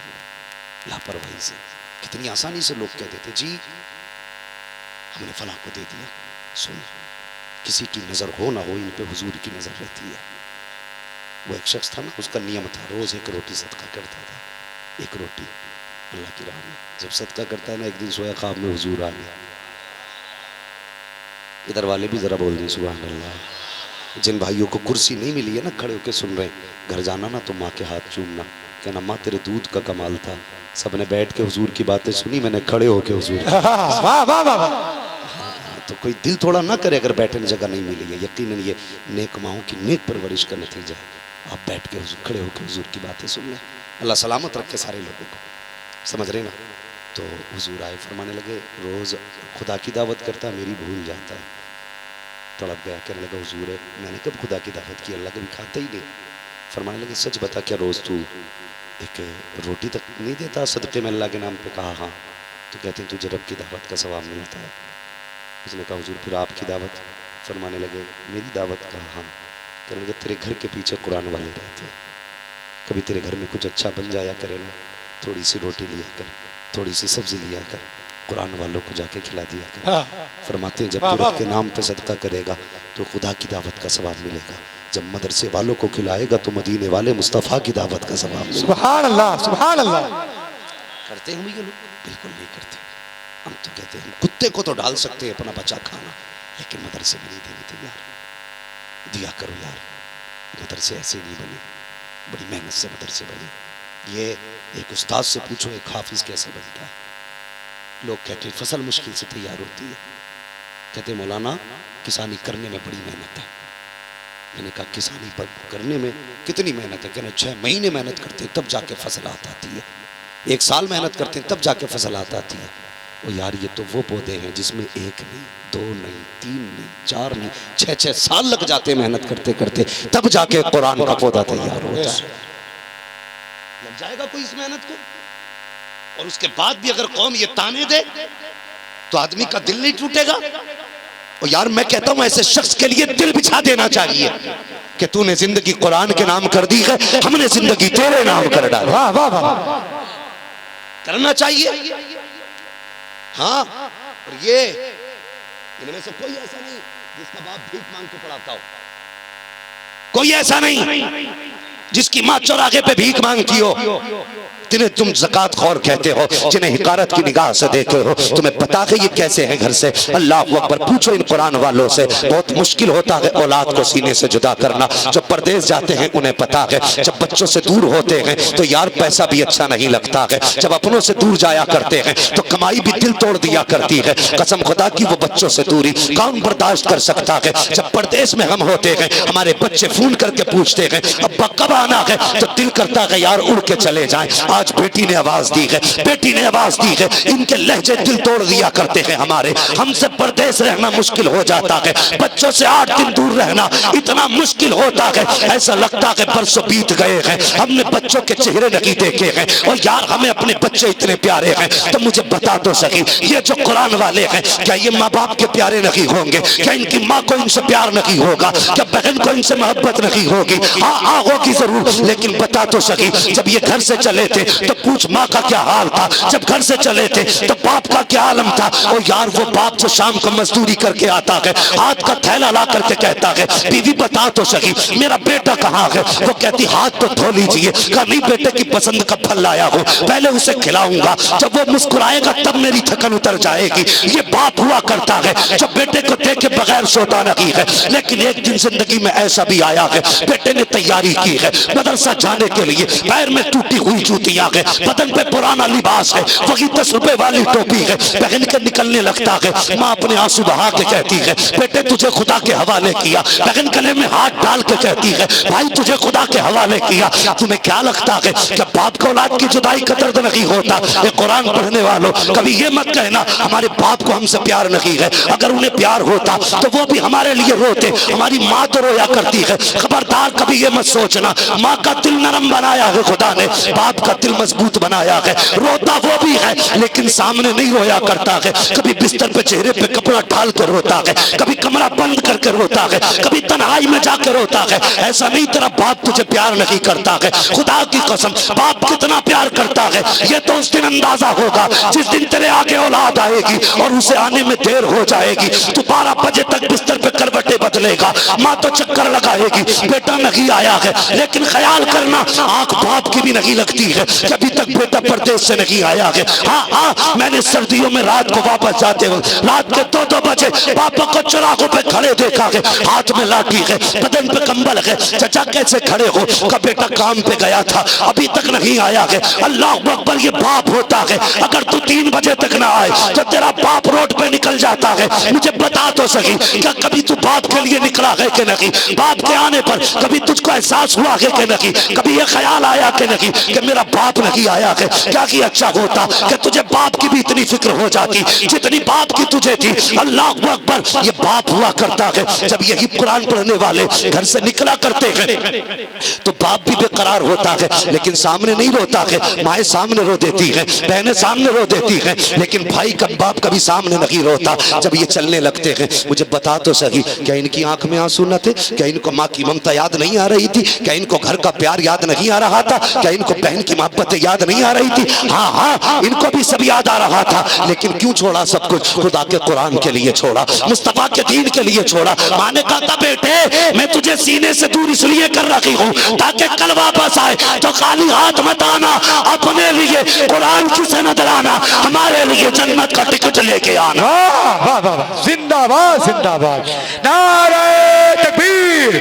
लापरवाही से। कितनी आसानी से लोग कह देते जी हमने फलां को दे दिया। सुन, किसी की नजर हो ना हो, इन पे हुजूर की नजर रहती है। वो एक शख्स था ना, उसका नियम था रोज एक रोटी सदका करता था, एक रोटी अल्लाह की राह में। जब सदका करता है ना, एक दिन सोया ख्वाब में हुजूर आ गया। इधर वाले भी जरा बोल दें सुभान अल्लाह। जिन भाइयों को कुर्सी नहीं मिली है ना, खड़े होके सुन रहे हैं, घर जाना ना तो माँ के हाथ चूमना, कहना माँ तेरे दूध का कमाल था। सबने बैठ के हुजूर की बातें सुनी, मैंने खड़े होके हुजूर। वाह वाह वाह। तो कोई दिल थोड़ा ना करे अगर बैठने जगह नहीं मिली है। यकीनन ये नेक माओं की नेक परवरिश का नतीजा है। आप बैठ के खड़े होकर हुजूर की बातें सुन लें। अल्लाह सलामत रखे सारे लोगों को, समझ रहे ना? तो हुजूर आए, फरमाने लगे रोज़ खुदा की दावत करता है, मेरी भूल जाता है। तड़प गया, कहने लगा हुजूर मैंने कब खुदा की दावत की, अल्लाह कभी खाता ही नहीं। फरमाने लगे सच बता क्या रोज़ तू एक रोटी तक नहीं देता सदक़े में अल्लाह के नाम पे? कहा हाँ। तो कहते हैं तुझे रब की दावत का सवाब मिलता है। उसने कहा हुजूर फिर आपकी दावत? फरमाने लगे मेरी दावत? कहा हाँ। कहने लगे तेरे घर के पीछे कुरान वाले रहते हैं, कभी तेरे घर में कुछ अच्छा बन जाया करे ना, थोड़ी सी रोटी लिया कर, थोड़ी सी सब्जी लिया कर, कुरान वालों को जाके खिला दिया कर। फरमाते हैं जब तू रब के नाम पे सदका करेगा तो खुदा की दावत का सवाब मिलेगा, जब मदरसे वालों को खिलाएगा तो मदीने वाले मुस्तफ़ा की दावत का सवाब मिलेगा। सुभान अल्लाह, सुभान अल्लाह। करते हैं ये लोग? बिल्कुल नहीं करते। हम तो कहते हैं कुत्ते को तो डाल सकते हैं अपना बच्चा खाना, लेकिन मदरसे में नहीं देने तैयार। दिया करो यार, मदरसे ऐसे नहीं बने, बड़ी मेहनत से मदरसे बने। ये एक उस्ताद से पूछो एक हाफिज कैसे बनता है। लोग कहते हैं फसल मुश्किल से तैयार होती है, कहते हैं मौलाना किसानी करने में बड़ी मेहनत है। मैंने कहा किसानी पर करने में कितनी मेहनत है? कहना 6 महीने मेहनत करते हैं तब जाके फसल आती है, 1 साल मेहनत करते हैं तब जाके फसल आती है। ओ यार ये तो वो पौधे हैं जिसमें 1 नहीं 2 नहीं 3 नहीं 4 नहीं 6 साल लग जाते हैं मेहनत करते करते, तब जाके कुरान का पौधा तैयार होता है। लग जाएगा कोई इस मेहनत को? और उसके बाद भी अगर कौम ये ताने दे तो आदमी का दिल नहीं टूटेगा? और यार मैं कहता हूं ऐसे शख्स के लिए दिल बिछा देना चाहिए कि तूने जिंदगी कुरान के नाम कर दी है, हमने जिंदगी तेरे नाम कर डाली। वाह वाह वाह, करना चाहिए। हाँ, और ये इनमें से कोई ऐसा नहीं जिसका बाप भीख मांग के पढ़ाता हो, कोई ऐसा नहीं जिसकी मां चौराहे पे भीख मांगती हो। जिन्हें तुम ज़कात खौर कहते हो, जिन्हें हिकारत की निगाह से देखते हो, तुम्हें पता है ये कैसे हैं घर से? अल्लाह अकबर। पूछो इन कुरान वालों से, बहुत मुश्किल होता है औलाद को सीने से जुदा करना। जब परदेश जाते हैं उन्हें पता है, जब बच्चों से दूर होते हैं तो यार पैसा भी अच्छा नहीं लगता है, जब अपनों से दूर जाया करते हैं तो कमाई भी दिल तोड़ दिया करती है। कसम खुदा की वो बच्चों से दूरी कौन बर्दाश्त कर सकता है? जब परदेश में हम होते हैं हमारे बच्चे फोन करके पूछते हैं अब्बा कब आना है, तो दिल करता है यार उड़ के चले जाएं। आज बेटी ने आवाज दी है, बेटी ने आवाज दी है, इनके लहजे दिल तोड़ दिया करते हैं हमारे। हमसे परदेश रहना मुश्किल हो जाता है, बच्चों से 8 दिन दूर रहना इतना मुश्किल होता है, ऐसा लगता है बरसों बीत गए हैं, हमने बच्चों के चेहरे नहीं देखे हैं। और यार हमें अपने बच्चे इतने प्यारे हैं, तो मुझे बता दो सही ये जो कुरान वाले हैं क्या ये माँ बाप के प्यारे नहीं होंगे? क्या इनकी माँ को इनसे प्यार नहीं होगा? क्या बहन को इनसे मोहब्बत नहीं होगी? हाँ होगी जरूर, लेकिन बता तो सही जब ये घर से चले थे तो पूछ माँ का क्या हाल था, जब घर से चले थे तो बाप का क्या आलम था। और यार वो बाप जो शाम को मजदूरी करके आता है, हाथ का थैला ला करके कहता है बीवी बता तो सही मेरा बेटा कहाँ है? वो कहती हाथ तो धो लीजिए। कहा नहीं बेटे की पसंद का फल लाया हूँ, पहले उसे खिलाऊंगा, जब वो मुस्कुराएगा तब मेरी थकन उतर जाएगी। ये बाप हुआ करता है जो बेटे को देख के बगैर सोता नहीं है। लेकिन एक दिन जिंदगी में ऐसा भी आया है, बेटे ने तैयारी की है मदरसा जाने के लिए, पैर में टूटी हुई जूतियां है, बदन पे पुराना लिबास है, वही 10 रुपए वाली टोपी है, पहन के निकलने लगता है। माँ अपने आंसू बहा के कहती है बेटे तुझे खुदा के हवाले किया, बहन गले में हाथ डाल के कहती है भाई तुझे खुदा के हवाले किया। तुम्हें क्या लगता है कि बाप को औलाद की जुदाई का दर्द नहीं होता? ये कुरान पढ़ने वालों कभी ये मत कहना हमारे बाप को हमसे प्यार नहीं है, अगर उन्हें प्यार होता तो वो भी हमारे लिए रोते। हमारी माँ तो रोया करती है, खबरदार कभी ये मत सोचना माँ का दिल नरम बनाया है खुदा ने, बाप का दिल मजबूत बनाया है। रोता वो भी है लेकिन सामने नहीं रोया करता है, कभी बिस्तर पे चेहरे पे कपड़ा डाल कर रोता है, कभी कमरा बंद करके रोता है, कभी तन्हाई में जाकर रोता है। ऐसा नहीं तेरा बाप तुझे प्यार नहीं करता है, खुदा की कसम बाप कितना प्यार करता है ये तो उस दिन अंदाजा होगा जिस दिन तेरे आगे औलाद आएगी और उसे आने में देर हो जाएगी। तू 12 बजे तक बिस्तर पे करवटें बदलेगा, माँ तो चक्कर लगाएगी बेटा नहीं आया है। लेकिन ख्याल करना आंख बाप की भी नहीं लगती है अभी तक बेटा परदेश से नहीं आया है। हाँ मैंने सर्दियों में रात को वापस जाते हुए रात के 2-2 बजे पापा को चौराहों पे खड़े देखा है, हाथ में लाठी है, बदन पे कंबल है। चाचा कैसे खड़े हो? का बेटा काम पे गया था अभी तक नहीं आया है। अल्लाह अकबर, ये बाप होता है। अगर तू 3 बजे तक ना आए तो तेरा बाप रोड पे निकल जाता है। मुझे बता तो सही क्या कभी तू बाप के लिए निकला है कि नहीं? बाप के आने पर कभी तुझको एहसास हुआ है कि नहीं? कभी ये ख्याल आया कि नहीं कि मेरा बाप नहीं आया है, क्या कि अच्छा होता कि तुझे बाप की भी इतनी फिक्र हो जाती जितनी बाप की तुझे थी। अल्लाह अकबर, ये बाप हुआ करता है जब यही कुरान पढ़ने वाले घर से निकला करते हैं तो बाप भी बेकरार होता है, लेकिन सामने नहीं रोता है। माए सामने रो देती है, बहनें सामने रो देती हैं, लेकिन भाई का बाप कभी सामने नहीं रोता। जब ये चलने लगते हैं, मुझे बता तो सही, क्या इनकी आंख में आंसू न थे? क्या इनको माँ की ममता याद नहीं आ रही थी? क्या इनको घर का प्यार याद नहीं आ रहा था? क्या इनको बहन की मोहब्बत याद नहीं आ रही थी? हाँ हाँ, इनको भी सब याद आ रहा था, लेकिन क्यों छोड़ा सब कुछ? खुदा के कुरान के लिए छोड़ा, मुस्तफा के दीन के लिए छोड़ा। माँ ने कहा था बेटे मैं तुझे सीने से दूर इसलिए कर रखी हूँ ताकि कल वापस आए तो खाली हाथ मत आना, अपने लिए कुरान की सनद लाना, हमारे लिए जन्नत का टिकट लेके आना। वाह वाह वाह, जिंदाबाद जिंदाबाद, नारे तकबीर,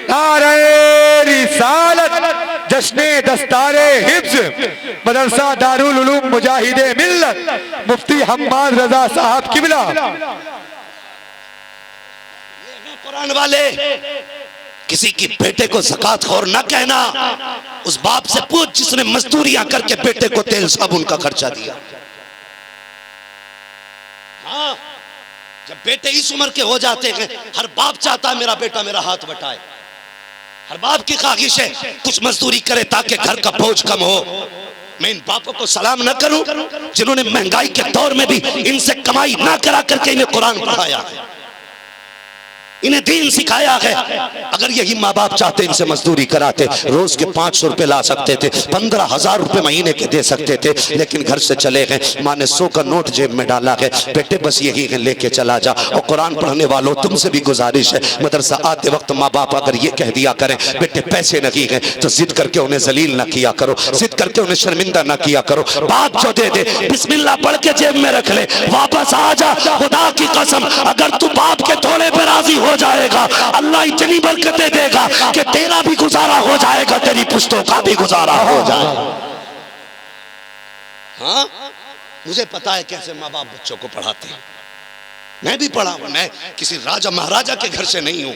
नारे रिसालत, जश्ने दस्तारे हिफ्ज, मदरसा दारुल उलूम मुजाहिदे मिल्लत, मुफ्ती हम्माद रजा साहब किबला। कुरान वाले, किसी की बेटे को ज़कात खोर न कहना। उस बाप से पूछ जिसने मजदूरियां करके बेटे को तेल साबुन का खर्चा दिया। हाँ, जब बेटे इस उम्र के हो जाते हैं, हर बाप चाहता है मेरा बेटा मेरा हाथ बटाए। हर बाप की ख्वाहिश है कुछ मजदूरी करे ताकि घर का बोझ कम हो। मैं इन बापों को सलाम न करूं जिन्होंने महंगाई के दौर में भी इनसे कमाई ना करा करके इन्हें कुरान पढ़ाया है, इन्हें दीन सिखाया है। अगर यही माँ बाप चाहते इनसे मजदूरी कराते, रोज के 500 रुपए ला सकते थे, 15,000 रुपए महीने के दे सकते थे, लेकिन घर से चले गए। माँ ने 100 का नोट जेब में डाला है, बेटे बस यही है लेके चला जा। और कुरान पढ़ने वालों तुमसे भी गुजारिश है, मदरसा आते वक्त माँ बाप अगर ये कह दिया करें बेटे पैसे नहीं है तो जिद करके उन्हें जलील न किया करो, जिद करके उन्हें शर्मिंदा न किया करो। बाप जो दे दे बिस्मिल्लाह पढ़ के जेब में रख ले, वापस आ जा। खुदा की कसम अगर तू बाप के थोड़े पे राजी हो जाएगा, अल्लाह इतनी बरकतें देगा कि तेरा भी गुजारा हो जाएगा, तेरी पुश्तों का भी गुजारा हो जाएगा। हाँ, मुझे पता है कैसे माँ बाप बच्चों को पढ़ाते हैं। मैं भी पढ़ा हूं, मैं किसी राजा महाराजा के घर से नहीं हूं।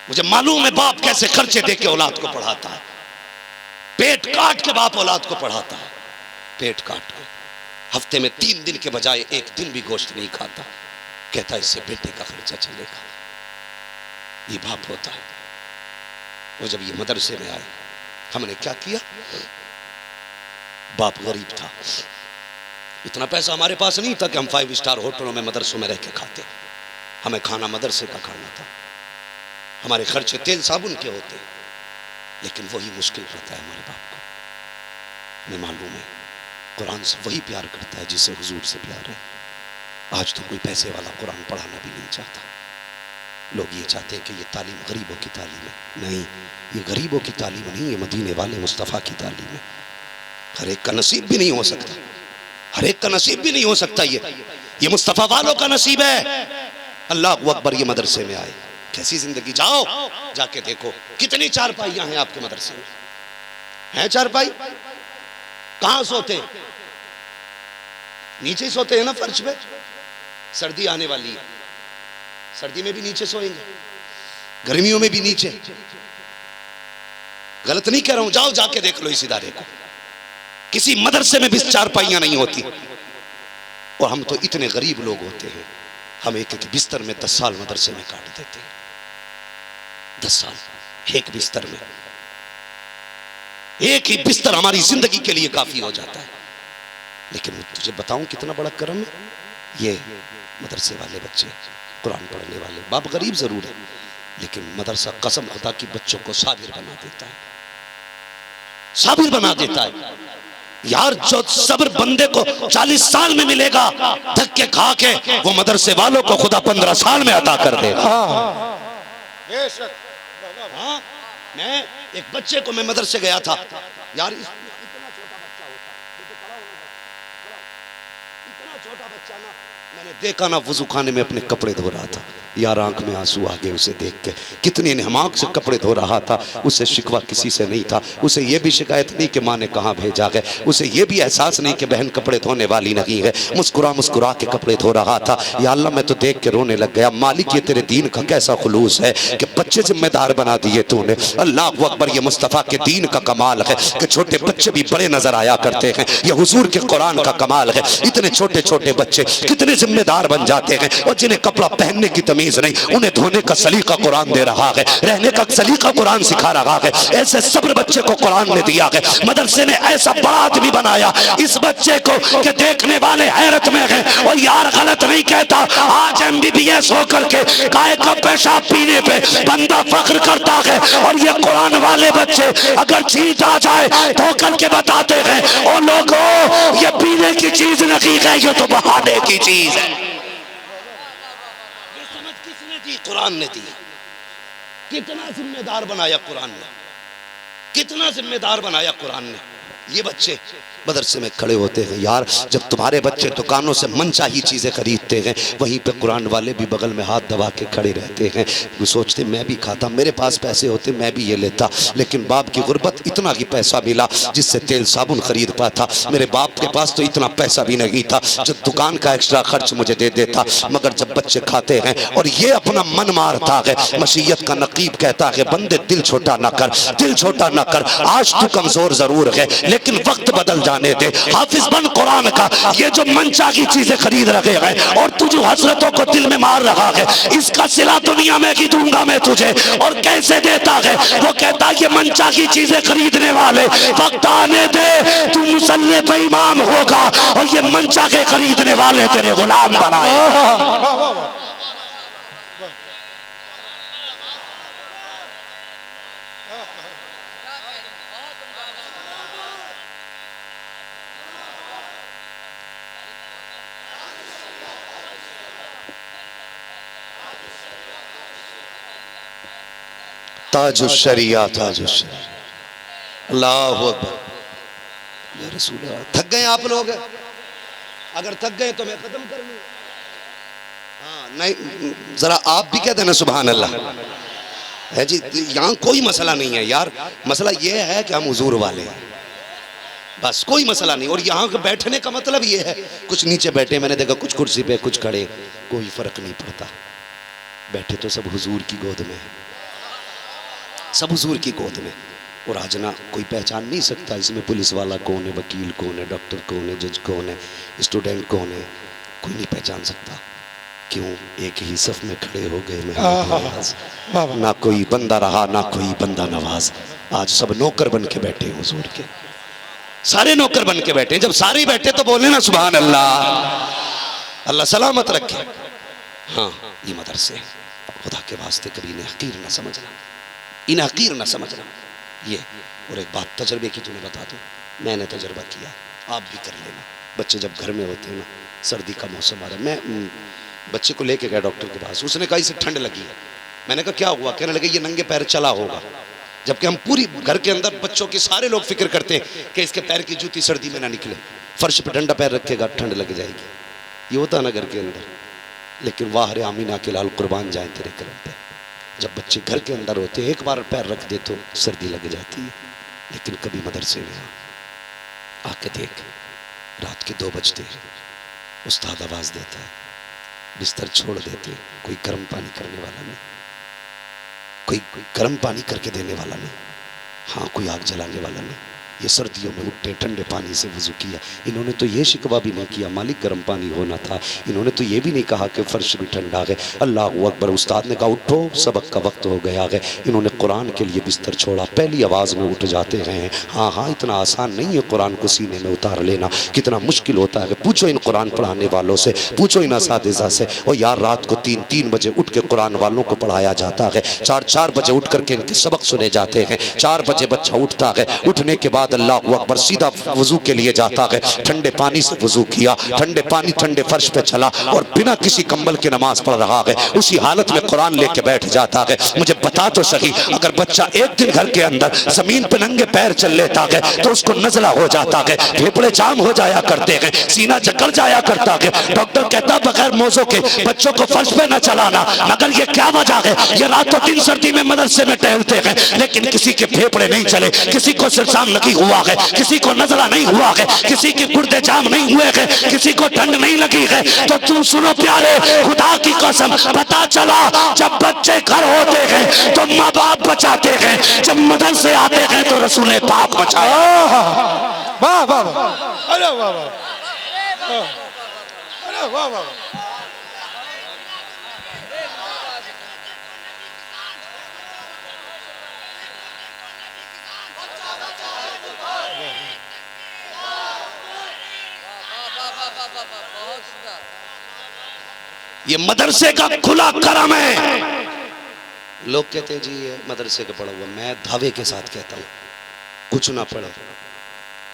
मुझे मालूम है बाप कैसे खर्चे दे के औलाद को पढ़ाता है। पेट काट के बाप औलाद को पढ़ाता है, पेट काट के। हफ्ते में 3 दिन के बजाय 1 दिन भी गोश्त नहीं खाता, कहता है इससे बेटे का खर्चा चलेगा। ये बाप होता है। वो जब ये मदरसे में आए, हमने क्या किया? बाप गरीब था, इतना पैसा हमारे पास नहीं था कि हम 5 स्टार होटलों में मदरसों में रह के खाते। हमें खाना मदरसे का खाना था, हमारे खर्चे तेल साबुन के होते, लेकिन वही मुश्किल रहता है हमारे बाप को। हमें मालूम है कुरान से वही प्यार करता है जिससे हुजूर से प्यार है। आज तो कोई पैसे वाला कुरान पढ़ाना भी नहीं चाहता। लोग ये चाहते हैं कि ये तालीम गरीबों की तालीम है। नहीं, ये गरीबों की तालीम नहीं, ये मदीने वाले मुस्तफ़ा की तालीम है। हर एक का नसीब भी नहीं हो सकता, हर एक का नसीब भी नहीं हो सकता। ये मुस्तफ़ा वालों का नसीब है। अल्लाह अकबर, ये मदरसे में आए, कैसी जिंदगी। जाओ जाके देखो कितनी चारपाइयां हैं आपके मदरसे में। हैं चारपाई? कहां सोते? नीचे सोते हैं ना फर्श पे। सर्दी आने वाली है, सर्दी में भी नीचे सोएंगे, गर्मियों में भी नीचे। गलत नहीं कह रहा हूं, जाओ जाके देख लो इस इदारे को। किसी मदरसे में भी चारपाइयां नहीं होती। और हम तो इतने गरीब लोग होते हैं, हम एक एक बिस्तर में 10 साल मदरसे में काट देते हैं। 10 साल एक बिस्तर में, एक ही बिस्तर हमारी जिंदगी के लिए काफी हो जाता है। लेकिन तुझे बताऊं कितना बड़ा करम है, ये मदरसे वाले बच्चे, कुरान पढ़ने वाले। बाप गरीब जरूर है, लेकिन मदरसा कसम खुदा की बच्चों को साबिर बना देता है, साबिर बना देता है। यार जो सब्र बंदे को 40 साल में मिलेगा धक्के खा के, वो मदरसे वालों को खुदा 15 साल में अता कर देगा। हाँ, मैं एक बच्चे को, मैं मदरसे गया था यार, इतना छोटा बच्चा होता, इतना छोटा बच्चा ना, मैंने देखा ना वजू खाने में अपने कपड़े धो रहा था। यार आंख में आंसू आ गए उसे देख के। कितनी नहमाक से कपड़े धो रहा था, उसे शिकवा किसी से नहीं था। उसे ये भी शिकायत नहीं कि माँ ने कहाँ भेजा है, उसे ये भी एहसास नहीं कि बहन कपड़े धोने वाली नहीं है। मुस्कुरा मुस्कुरा के कपड़े धो रहा था। या अल्लाह मैं तो देख के रोने लग गया। मालिक ये तेरे दीन का कैसा खुलूस है कि बच्चे जिम्मेदार बना दिए तूने। अल्लाह अकबर, ये मुस्तफ़ा के दीन का कमाल है कि छोटे बच्चे भी बड़े नजर आया करते हैं। ये हुजूर के कुरान का कमाल है, इतने छोटे छोटे बच्चे कितने जिम्मेदार बन जाते हैं। और जिन्हें कपड़ा पहनने की तमीज नहीं, उन्हें धोने का सलीका कुरान दे रहा है, रहने का सलीका कुरान सिखा रहा है। ऐसे सब्र बच्चे को कुरान ने दिया है। मदरसे ने ऐसा बड़ा आदमी बनाया इस बच्चे को कि देखने वाले हैरत में हैं। और यार गलत नहीं कहता, आज MBBS होकर के गाय का पेशाब पीने पे बंदा फख्र करता है। और ये कुरान वाले बच्चे अगर छींट आ जाए तो करके बताते हैं, ओ लोगों ये पीने की चीज नहीं है, ये तो बहाने की चीज है। ये समझ किसने दी? कुरान ने दी। कितना जिम्मेदार बनाया कुरान ने, कितना जिम्मेदार बनाया कुरान ने। ये बच्चे मदरसे में खड़े होते हैं। यार जब तुम्हारे बच्चे दुकानों से मनचाही चीजें खरीदते हैं, वहीं पे कुरान वाले भी बगल में हाथ दबा के खड़े रहते हैं। वो सोचते मैं भी खाता, मेरे पास पैसे होते मैं भी ये लेता, लेकिन बाप की गुर्बत, इतना ही पैसा मिला जिससे तेल साबुन खरीद पाता। मेरे बाप के पास तो इतना पैसा भी नहीं था जो दुकान का एक्स्ट्रा खर्च मुझे दे देता। मगर जब बच्चे खाते हैं और ये अपना मन मारता है, मशीयत का नकीब कहता है बंदे दिल छोटा ना कर, दिल छोटा ना कर। आज तू कमजोर जरूर है लेकिन वक्त बदल जाने दे। हाफिज बन कुरान का। ये जो मनचा की चीजें खरीद रहे हैं और तू जो हसरतों को दिल में मार रहा है, इसका सिला दुनिया में ही दूंगा मैं तुझे। और कैसे देता है? वो कहता है ये मनचा की चीजें खरीदने वाले वक्त आने दे, तू मुसल्ले पे इमाम होगा और ये मनचा के खरीदने वाले तेरे गुलाम बनाए। ताजुश्शरिया, ताजुश्शरिया, अल्लाह अकबर, या रसूल अल्लाह। थक गए आप लोग? अगर थक गए तो मैं खत्म कर लूं। हाँ नहीं, जरा आप भी कहते ना सुभान अल्लाह है जी। यहाँ कोई मसला नहीं है यार, मसला ये है कि हम हुजूर वाले हैं, बस कोई मसला नहीं। और यहाँ बैठने का मतलब ये है, कुछ नीचे बैठे मैंने देखा, कुछ कुर्सी पे, कुछ खड़े, कोई फर्क नहीं पड़ता। बैठे तो सब हुजूर की गोद में, सब हुजूर की गोद में। और आज ना कोई पहचान नहीं सकता इसमें पुलिस वाला कौन है, वकील कौन है, डॉक्टर कौन है, जज कौन है, स्टूडेंट कौन है, कोई नहीं पहचान सकता। क्यों? एक ही सफ में खड़े हो गए मैं। ना कोई बंदा रहा ना कोई बंदा नवाज। आज सब नौकर बन के बैठे हैं हुजूर के, सारे नौकर बन के बैठे। जब सारे बैठे तो बोले ना सुभान अल्लाह, अल्लाह सलामत रखे। हाँ ये मदरसे, खुदा के वास्ते कभी इन्हें हकीर ना समझना, इन्हें हकीर ना समझना। ये और एक बात तजर्बे की तुम्हें बता दूं, मैंने तजर्बा किया, आप भी कर लेना। बच्चे जब घर में होते हैं ना, सर्दी का मौसम आ रहा है, मैं बच्चे को लेके गया डॉक्टर के पास। उसने कहा इसे ठंड लगी है। मैंने कहा क्या हुआ? कहने लगे ये नंगे पैर चला होगा। जबकि हम पूरी घर के अंदर बच्चों के सारे लोग फिक्र करते हैं कि इसके पैर की जूती सर्दी में ना निकले, फर्श पे ठंडा पैर रखेगा ठंड लग जाएगी। ये होता ना घर के अंदर। लेकिन वाह रे आमीना के लाल कुर्बान जाए तेरे करम पे, जब बच्चे घर के अंदर होते हैं एक बार पैर रख दे तो सर्दी लग जाती है। लेकिन कभी मदरसे में आके देख, रात के 2 बजते हैं, उस्ताद आवाज़ देता है, बिस्तर छोड़ देते, कोई गर्म पानी करने वाला नहीं, कोई गर्म पानी करके देने वाला नहीं, हाँ कोई आग जलाने वाला नहीं। ये सर्दियों में उठे ठंडे पानी से वजू किया। इन्होंने तो ये शिकवा भी नहीं किया मालिक गर्म पानी होना था। इन्होंने तो ये भी नहीं कहा कि फर्श भी ठंडा है। अल्लाह अकबर। उस्ताद ने कहा उठो सबक का वक्त हो गया है। इन्होंने कुरान के लिए बिस्तर छोड़ा, पहली आवाज़ में उठ जाते हैं। हाँ हाँ इतना आसान नहीं है कुरान को सीने में उतार लेना, कितना मुश्किल होता है। पूछो इन कुरान पढ़ाने वालों से, पूछो इन असातिज़ा से। और यार रात को 3-3 बजे उठ के कुरान वालों को पढ़ाया जाता है, 4-4 बजे उठ करके इनके सबक सुने जाते हैं। 4 बजे बच्चा उठता है, उठने के बाद बाद अल्लाह अकबर सीधा वजू के लिए जाता है, ठंडे पानी से वजू किया, ठंडे पानी ठंडे फर्श पे चला और बिना किसी कंबल के नमाज पढ़ रहा है, उसी हालत में कुरान लेके बैठ जाता है। मुझे बता तो सही, अगर बच्चा एक दिन घर के अंदर जमीन पे नंगे पैर चल लेता है तो उसको नजला हो जाता है, फेफड़े जाम हो जाया करते हैं, सीना जकड़ जाया करता है। डॉक्टर कहता बगैर मोजों के बच्चों को फर्श पे न चलाना, मगर ये क्या वजह है? ये रातों दिन सर्दी में मदरसे में टहलते हैं लेकिन किसी के फेफड़े नहीं चले, किसी को सिरसाम नहीं हुआ है, किसी को नजला नहीं हुआ है, किसी के गुर्दे जाम नहीं हुए हैं, किसी को ठंड नहीं लगी है। तो तुम सुनो प्यारे, खुदा की कसम पता चला जब बच्चे घर होते हैं तो माँ बाप बचाते हैं, जब मदरसे आते हैं तो रसूल पाक बचाया। वाह वाह वाह, अरे वाह वाह, अरे वाह वाह। ये मदरसे का खुला करम है। लोग कहते हैं जी ये मदरसे का पढ़ा हुआ, मैं दावे के साथ कहता हूँ कुछ ना पढ़े,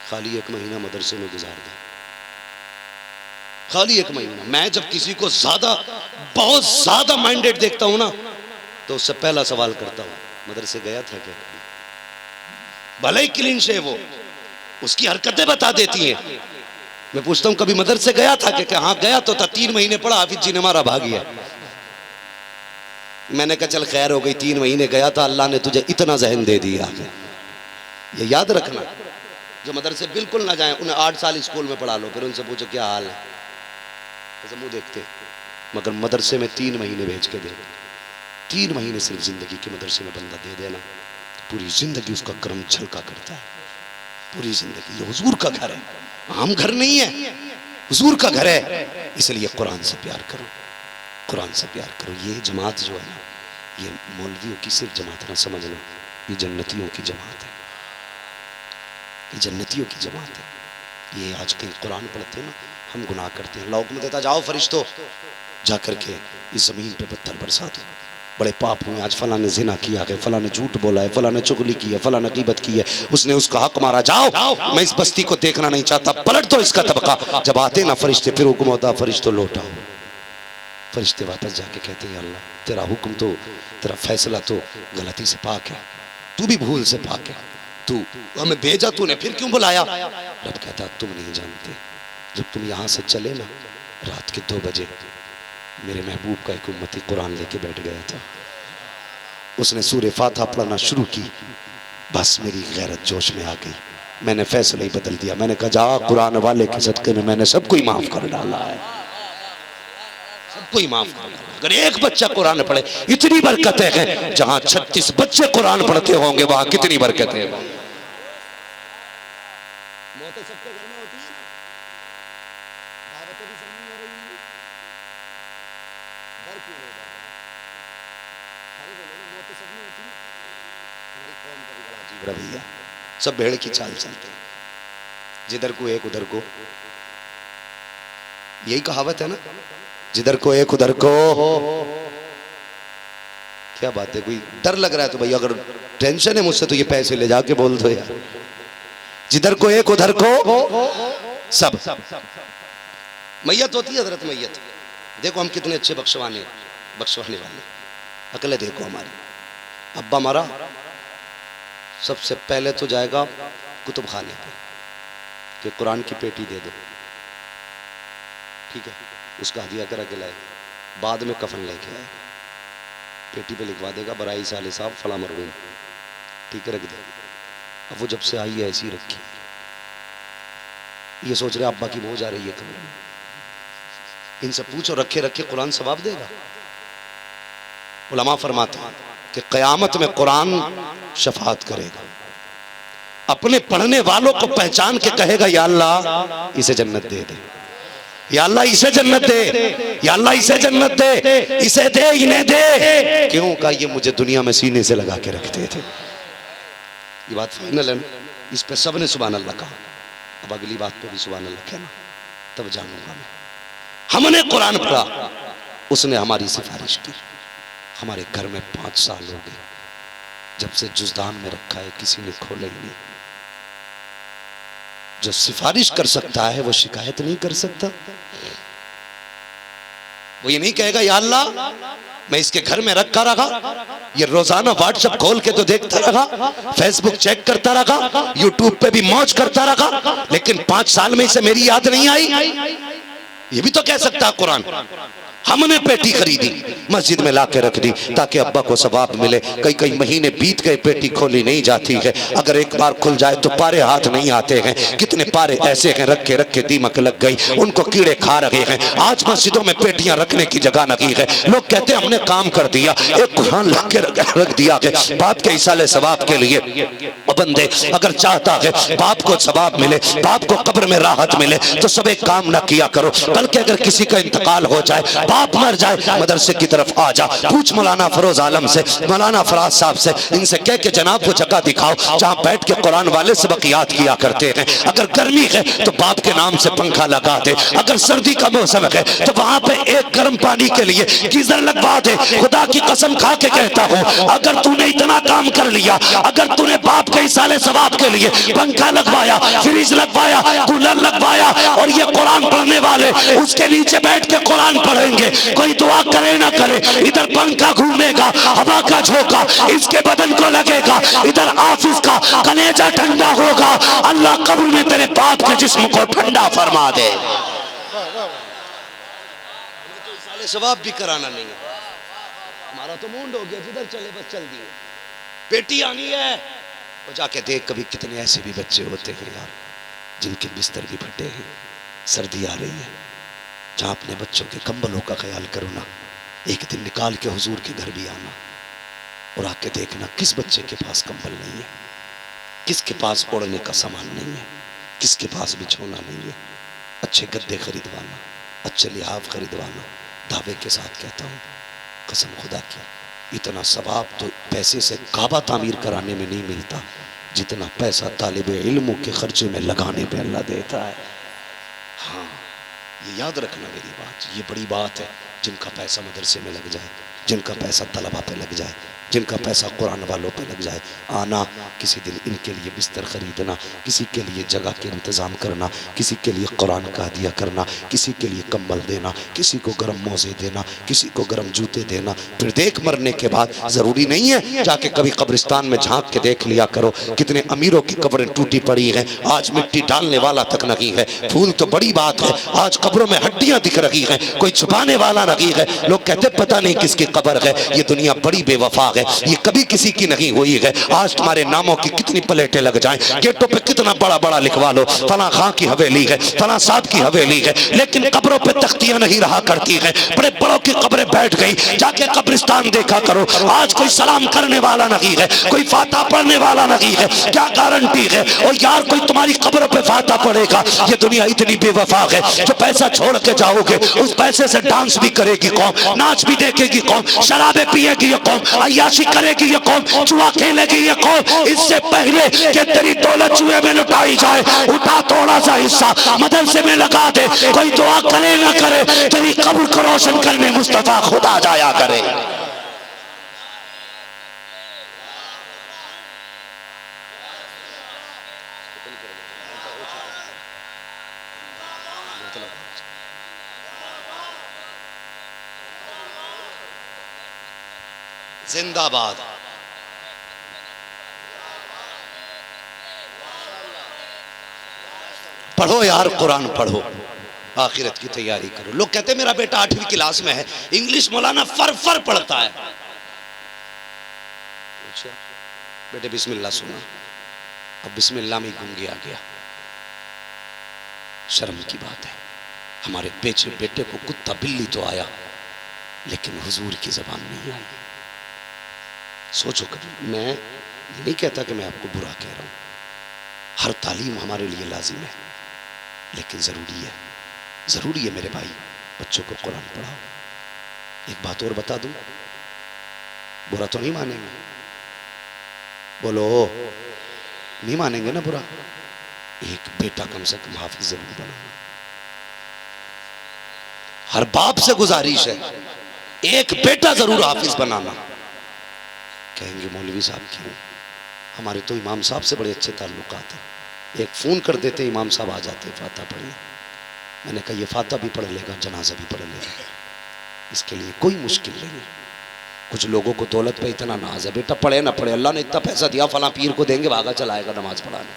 खाली 1 महीना मदरसे में गुजार दे, खाली 1 महीना। मैं जब किसी को ज्यादा बहुत ज्यादा माइंडेड देखता हूँ ना तो उससे पहला सवाल करता हूँ, मदरसे गया था क्या? भले ही क्लीन शेव हो, उसकी हरकतें बता देती हैं। मैं पूछता हूँ कभी मदरसे गया था क्या? हाँ गया तो था, 3 महीने पढ़ा, हाफिज जी ने मारा, भाग गया। मैंने कहा चल खैर हो गई, 3 महीने गया था, अल्लाह ने तुझे इतना जहन दे दिया। ये याद रखना, जो मदरसे बिल्कुल ना जाए उन्हें 8 साल स्कूल में पढ़ा लो, फिर उनसे पूछो क्या हाल है, ऐसे मुंह देखते। मगर मदरसे में 3 महीने भेज के दे, 3 महीने सिर्फ जिंदगी के मदरसे में बंदा दे देना, पूरी जिंदगी उसका कर्म झलका करता है, पूरी जिंदगी। ये हुजूर का घर है, आम घर नहीं है, हुजूर का घर है। इसलिए कुरान से प्यार करो, कुरान से प्यार करो। ये जमात जो है ना, ये मौलवियों की सिर्फ जमात ना समझना, ये जन्नतियों की जमात है, ये जन्नतियों की जमात है। ये आज कहीं कुरान पढ़ते हैं ना, हम गुनाह करते हैं, अल्लाह हुक्म देता जाओ फरिश्तों जा करके इस जमीन पे पत्थर बरसा दो, बड़े पाप हुए, आज फला ने जिना किया है, फला ने झूठ बोला है, फला ने चुगली की है, फला ने गीबत की है, उसने उसका हक मारा, जाओ मैं इस बस्ती को देखना नहीं चाहता, पलट दो इसका तबका। जब आते ना फरिश्ते, फिर हुक्म होता फरिश्तों लौटाओ। फरिश्ते वापस जाके कहते हैं अल्लाह तेरा हुक्म तो, तेरा फैसला तो गलती से पाक है, तू भी भूल से पाक है, तू हमें भेजा तूने, फिर क्यों बुलाया? रब कहता तुम नहीं जानते, जब तुम यहाँ से चले ना रात के 2 बजे, मेरे महबूब का एक उम्मती कुरान लेके बैठ गया था, उसने सूरे फातिहा पढ़ना शुरू की, बस मेरी गैरत जोश में आ गई, मैंने फैसला ही बदल दिया। मैंने कहा जा कुरान वाले के सदके में मैंने सबको ही माफ कर डाला है, सबको ही माफ कर डाला। अगर एक बच्चा कुरान पढ़े, इतनी बरकतें हैं, जहां 36 बच्चे कुरान पढ़ते होंगे वहां कितनी बरकतें हैं। रवैया सब भेड़ की चाल चलते हैं, जिधर को एक उधर को, यही कहावत है ना, जिधर को एक उधर को। क्या बात है, कोई डर लग रहा है तो भैया अगर टेंशन है मुझसे तो ये पैसे ले जाके बोल दो यार। जिधर को एक उधर को सब। मैयत होती है हजरत मैयत, देखो हम कितने अच्छे बख्शवाने वाले, अकल देखो हमारी। अब्बा मरा, सबसे पहले तो जाएगा कुतुब खाने पे कि कुरान की पेटी दे दो, ठीक है, उसका हदिया करा के लाए, बाद में कफन लेके आए, पेटी पे लिखवा देगा बराई साले साहब फला मरहूम, ठीक है, रख दे। अब वो जब से आई है ऐसी रखी, ये सोच रहे अब्बा की मोह जा रही है कमरे में, इनसे पूछो रखे रखे कुरान सवाब देगा। उलमा फरमाते हैं कि क़यामत में कुरान शफाअत करेगा, अपने पढ़ने वालों को पहचान के कहेगा या अल्लाह इसे जन्नत दे दे, या अल्लाह इसे जन्नत दे, या अल्लाह इसे जन्नत दे, इसे दे इन्हें दे। क्यों? कहा ये मुझे दुनिया में सीने से लगा के रखते थे। ये बात फाइनल है ना, इस पे सबने सुभान अल्लाह कहा, अब अगली बात पे भी सुभान अल्लाह कहना, तब जानूंगा मैं। हमने कुरान पढ़ा, उसने हमारी सिफारिश की। हमारे घर में 5 साल हो गए जब से जुज़दान में रखा है, किसी ने खोला ही नहीं। जो सिफारिश कर सकता है वो शिकायत नहीं कर सकता। वो ये नहीं कहेगा या अल्लाह मैं इसके घर में रखा रहा, ये रोजाना व्हाट्सएप खोल के तो देखता रहा, फेसबुक चेक करता रहा, यूट्यूब पे भी मौज करता रहा, लेकिन 5 साल में इसे मेरी याद नहीं आई। ये भी तो कह सकता है कुरान। हमने पेटी खरीदी, मस्जिद में लाके रख दी ताकि अब्बा को सवाब मिले। कई कई महीने बीत गए, पेटी खोली नहीं जाती है। अगर एक बार खुल जाए तो पारे हाथ नहीं आते हैं। कितने पारे ऐसे हैं रखे रखे दीमक लग गई, उनको कीड़े खा रहे हैं। आज मस्जिदों में पेटियां रखने की जगह नहीं है। लोग कहते हैं हमने काम कर दिया, एक कुरान ला के रख दिया है बाप के इसाले सवाब के लिए। बंदे अगर चाहता है बाप को सवाब मिले, बाप को कब्र में राहत मिले, तो सब एक काम ना किया करो, बल्कि अगर किसी का इंतकाल हो जाए, बाप मर जाए, मदरसे की तरफ आ जा, पूछ मौलाना फरोज आलम से, मौलाना फराज साहब से, इनसे कह के जनाब को जगह दिखाओ जहां बैठ के कुरान वाले सबक याद किया करते हैं। अगर गर्मी है तो बाप के नाम से पंखा लगा दे, अगर सर्दी का मौसम है तो वहां पे एक गर्म पानी के लिए गीजर लगवा दे। खुदा की कसम खा के कहता हूं, अगर तूने इतना काम कर लिया, अगर तूने बाप के साले सवाब के लिए पंखा लगवाया, फ्रिज लगवाया, कूलर लगवाया, और ये कुरान पढ़ने वाले उसके नीचे बैठ के कुरान पढ़ेंगे, कोई दुआ करे ना करे, इधर पंखा घूमेगा, हवा का झोंका इसके बदन को लगेगा, इधर ऑफिस का कलेजा ठंडा होगा। अल्लाह कब्र में तेरे बाप के जिस्म को ठंडा फरमा दे। सवाब भी कराना नहीं है, हमारा तो मूड हो गया, जिधर चले बस चल दिए। बेटी आनी है तो जाके देख, कभी कितने ऐसे भी बच्चे होते हैं यार जिनके बिस्तर भी फटे हैं, सर्दी आ रही है, जहाँ अपने बच्चों के कंबलों का ख्याल करो ना। एक दिन निकाल के हुजूर के घर भी आना और आके देखना किस बच्चे के पास कंबल नहीं है, किसके पास ओढ़ने का सामान नहीं है, किसके पास बिछौना नहीं है। अच्छे गद्दे खरीदवाना, अच्छे लिहाफ खरीदवाना। दावे के साथ कहता हूँ, कसम खुदा की, इतना सवाब तो पैसे से काबा तामीर कराने में नहीं मिलता जितना पैसा तालिबे इल्मों के खर्चे में लगाने पे अल्लाह देता है। हाँ, ये याद रखना मेरी बात, ये बड़ी बात है। जिनका पैसा मदरसे में लग जाए, जिनका पैसा तलबा पे लग जाए, जिनका पैसा कुरान वालों पे लग जाए, आना किसी दिन इनके लिए बिस्तर खरीदना, किसी के लिए जगह के इंतज़ाम करना, किसी के लिए कुरान का हदिया करना, किसी के लिए कंबल देना, किसी को गर्म मोज़े देना, किसी को गर्म जूते देना। फिर देख मरने के बाद ज़रूरी नहीं है जाके कभी कब्रिस्तान में झांक के देख लिया करो, कितने अमीरों की कब्रें टूटी पड़ी हैं, आज मिट्टी डालने वाला तक नहीं है। फूल तो बड़ी बात है, आज कब्रों में हड्डियां दिख रही हैं, कोई छुपाने वाला नहीं है। लोग कहते पता नहीं किसकी कब्र है। ये दुनिया बड़ी बेवफा है, ये कभी किसी की नहीं हुई है। आज तुम्हारे नामों की कितनी प्लेटें लग जाएं, गेटों पे कितना बड़ा बड़ा लिखवा लो, फला खां की हवेली है, फला साहब की हवेली है, लेकिन कब्रों पे तख्तियां नहीं रहा करती हैं। बड़े बड़ों की कब्रें बैठ गई, जाके कब्रिस्तान देखा करो। आज कोई सलाम करने वाला नहीं है, कोई फाता पढ़ने वाला नहीं है। क्या गारंटी है और यार कोई तुम्हारी कब्र पे फाता पड़ेगा? ये दुनिया इतनी बेवफा है, जो पैसा छोड़ के जाओगे उस पैसे से डांस भी करेगी कौन, नाच भी देखेगी कौन, शराबे पिएगी ये कौन, अय्याशी करेगी ये कौन, जुआ खेलेगी ये कौन। इससे पहले कि तेरी दौलत जुए में लुटाई जाए, उठा थोड़ा सा हिस्सा मदरसे में लगा दे। कोई दुआ करे ना करे, तेरी कब्र को रोशन करने मुस्तफा खुदा जाया करे। जिंदाबाद। पढ़ो यार, कुरान पढ़ो, आखिरत की तैयारी करो। लोग कहते हैं मेरा बेटा 8वीं क्लास में है, इंग्लिश मौलाना फर पढ़ता है। अच्छा बेटे बिस्मिल्लाह सुना, अब बिस्मिल्लाह में गुम गया। शर्म की बात है, हमारे बेटे को कुत्ता बिल्ली तो आया, लेकिन हुजूर की जबान नहीं आई। सोचो कभी, मैं ये नहीं कहता कि मैं आपको बुरा कह रहा हूं, हर तालीम हमारे लिए लाजिम है, लेकिन ज़रूरी है मेरे भाई, बच्चों को कुरान पढ़ाओ। एक बात और बता दूं, बुरा तो नहीं मानेंगे, बोलो नहीं मानेंगे ना बुरा। एक बेटा कम से कम हाफिज जरूर बनाना। हर बाप से गुजारिश है, एक बेटा जरूर हाफिज बनाना। कहेंगे मौलवी साहब क्यों? हमारे तो इमाम साहब से बड़े अच्छे ताल्लुकात हैं। एक फ़ोन कर देते इमाम साहब आ जाते, फाता पढ़िए। मैंने कहा ये फाता भी पढ़ लेगा, जनाजा भी पढ़ लेगा, इसके लिए कोई मुश्किल नहीं है। कुछ लोगों को दौलत पे इतना नाज है, बेटा पढ़े ना पढ़े, अल्लाह ने इतना पैसा दिया, फला पीर को देंगे, भागा चलाएगा नमाज पढ़ाने।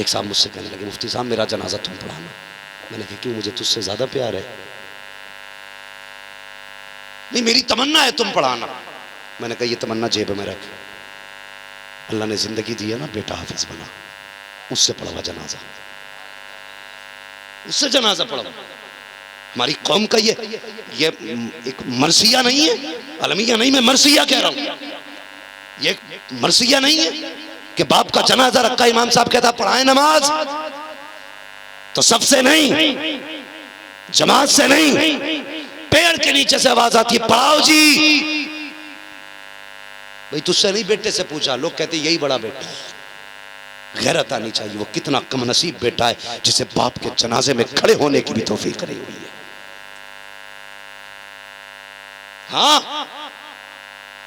एक साहब मुझसे कहने लगे, मुफ्ती साहब मेरा जनाजा तुम पढ़ाना। मैंने कहा क्यों, मुझे तुझसे ज़्यादा प्यार है? नहीं मेरी तमन्ना है तुम पढ़ाना। मैंने कहा ये तमन्ना जेब में रख, अल्लाह ने जिंदगी दी है ना, बेटा हाफिज बना, उससे पढ़वा जनाजा, उससे जनाजा पढ़वा। हमारी कौम का ये एक मरसिया नहीं है, अलमिया नहीं, मैं मरसिया कह रहा हूं, ये मरसिया नहीं है कि बाप का जनाजा रखा, इमाम साहब कहता पढ़ाए नमाज, तो सबसे नहीं, जमात से नहीं, पेड़ के नीचे से आवाज आती है पढ़ाओ जी। भाई तुझसे नहीं बेटे से पूछा, लोग कहते यही बड़ा बेटा है। गैरत आनी चाहिए, वो कितना कम नसीब बेटा है जिसे बाप के जनाजे में खड़े होने की भी तौफीक नहीं हुई है। हाँ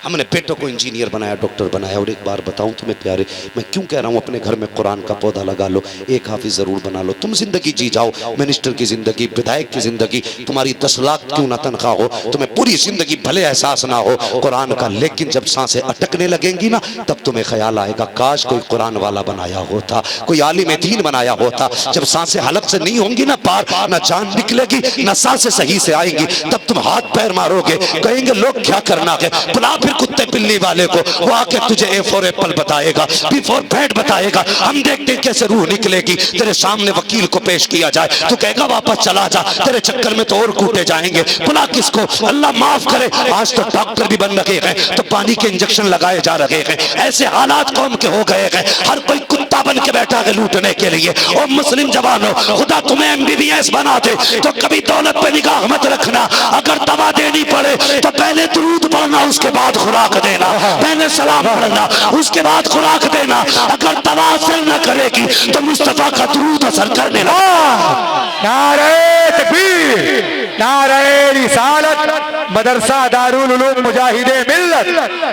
हमने बेटों को इंजीनियर बनाया, डॉक्टर बनाया। और एक बार बताऊं तुम्हें प्यारे, मैं क्यों कह रहा हूं अपने घर में कुरान का पौधा लगा लो, एक हाफिज जरूर बना लो। तुम जिंदगी जी जाओ, मिनिस्टर की जिंदगी, विधायक की जिंदगी, तुम्हारी 10 लाख क्यों ना तनख्वाह हो, तुम्हें पूरी जिंदगी भले एहसास ना हो कुरान का, लेकिन जब सांसें अटकने लगेंगी ना, तब तुम्हें ख्याल आएगा काश कोई कुरान वाला बनाया होता, कोई आलिम दीन बनाया होता। जब सांसें हलक से नहीं होंगी ना पार, ना जान निकलेगी, ना सांसें सही से आएंगी, तब तुम हाथ पैर मारोगे, कहेंगे लोग क्या करना है, बुला फिर कुत्ते पिल्ली वाले को, वो आके तुझे ए फॉर एप्पल बताएगा, बी फॉर बैट बताएगा। हम देखते कैसे रूह निकलेगी, तेरे सामने वकील को पेश किया जाए, तू कहेगा वापस चला जा, तेरे चक्कर में तो और कूटे जाएंगे। बुला किसको, अल्लाह माफ करे, आज तो डॉक्टर भी बन रहे हैं, तो पानी के इंजेक्शन लगाए जा रहे हैं। ऐसे हालात कौम के हो गए हैं, हर कोई कुत्ता बन के बैठा है लूटने के लिए। और मुस्लिम जवानों, खुदा तुम्हें MBBS बना दे तो कभी दौलत पे निगाह मत रखना। अगर दवा देनी पड़े तो पहले दुरूद पढ़ना, उसके बाद खुराक देना, पहले सलाम पढ़ना, उसके बाद खुराक देना। अगर दवा असर न करेगी तो मुस्तफा का दुरूद असर करने लगा। नारे तकबीर, नारे रिसालत, मदरसा दारुल उलूम मुजाहिदे मिल्लत,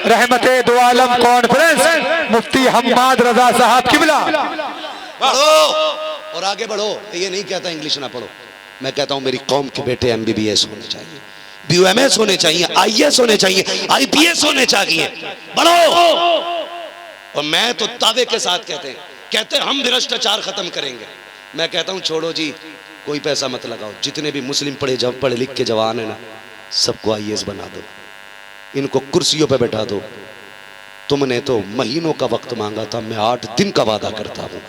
रहमते दो आलम कॉन्फ्रेंस, मुफ्ती हम्माद रजा साहब किबला। पढ़ो और आगे बढ़ो। ये नहीं कहता इंग्लिश ना पढ़ो, मैं कहता हूं मेरी कौम के बेटे MBBS होने चाहिए, BUMS होने चाहिए, IAS होने चाहिए, IPS होने चाहिए। बढ़ो। और मैं तो दावे के साथ कहते हैं हम भ्रष्टाचार खत्म करेंगे। मैं कहता हूं छोड़ो जी, कोई पैसा मत लगाओ, जितने भी मुस्लिम पढ़े लिख के जवान है ना, सबको IAS बना दो, इनको कुर्सियों पे बैठा दो। तुमने तो महीनों का वक्त मांगा था, मैं 8 दिन का वादा करता हूं,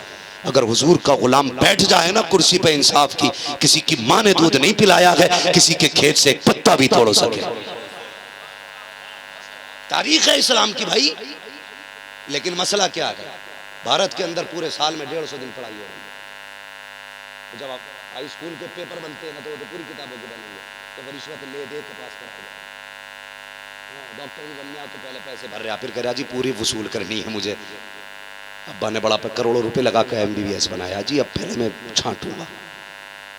अगर हुजूर का गुलाम बैठ जाए ना कुर्सी पे इंसाफ की, किसी की मां ने दूध नहीं पिलाया है, किसी के खेत से एक पत्ता भी तोड़ सके। तारीख है इस्लाम की भाई। लेकिन मसला क्या है, भारत के अंदर पूरे साल में 150 दिन पढ़ाई हो रही है। जब आप हाई स्कूल के पेपर बनते हैं ना, तो वो तो पूरी किताबों के बनेंगे, तो रिश्वत ले दे के पास कराया जाए। डॉक्टर भी बनने आओ तो पहले पैसे भर रहे, फिर कह रहा जी पूरी वसूल करनी है मुझे। अब्बा ने बड़ा पे करोड़ों रुपए लगा कर MBBS बनाया जी, अब पहले मैं छांटूंगा।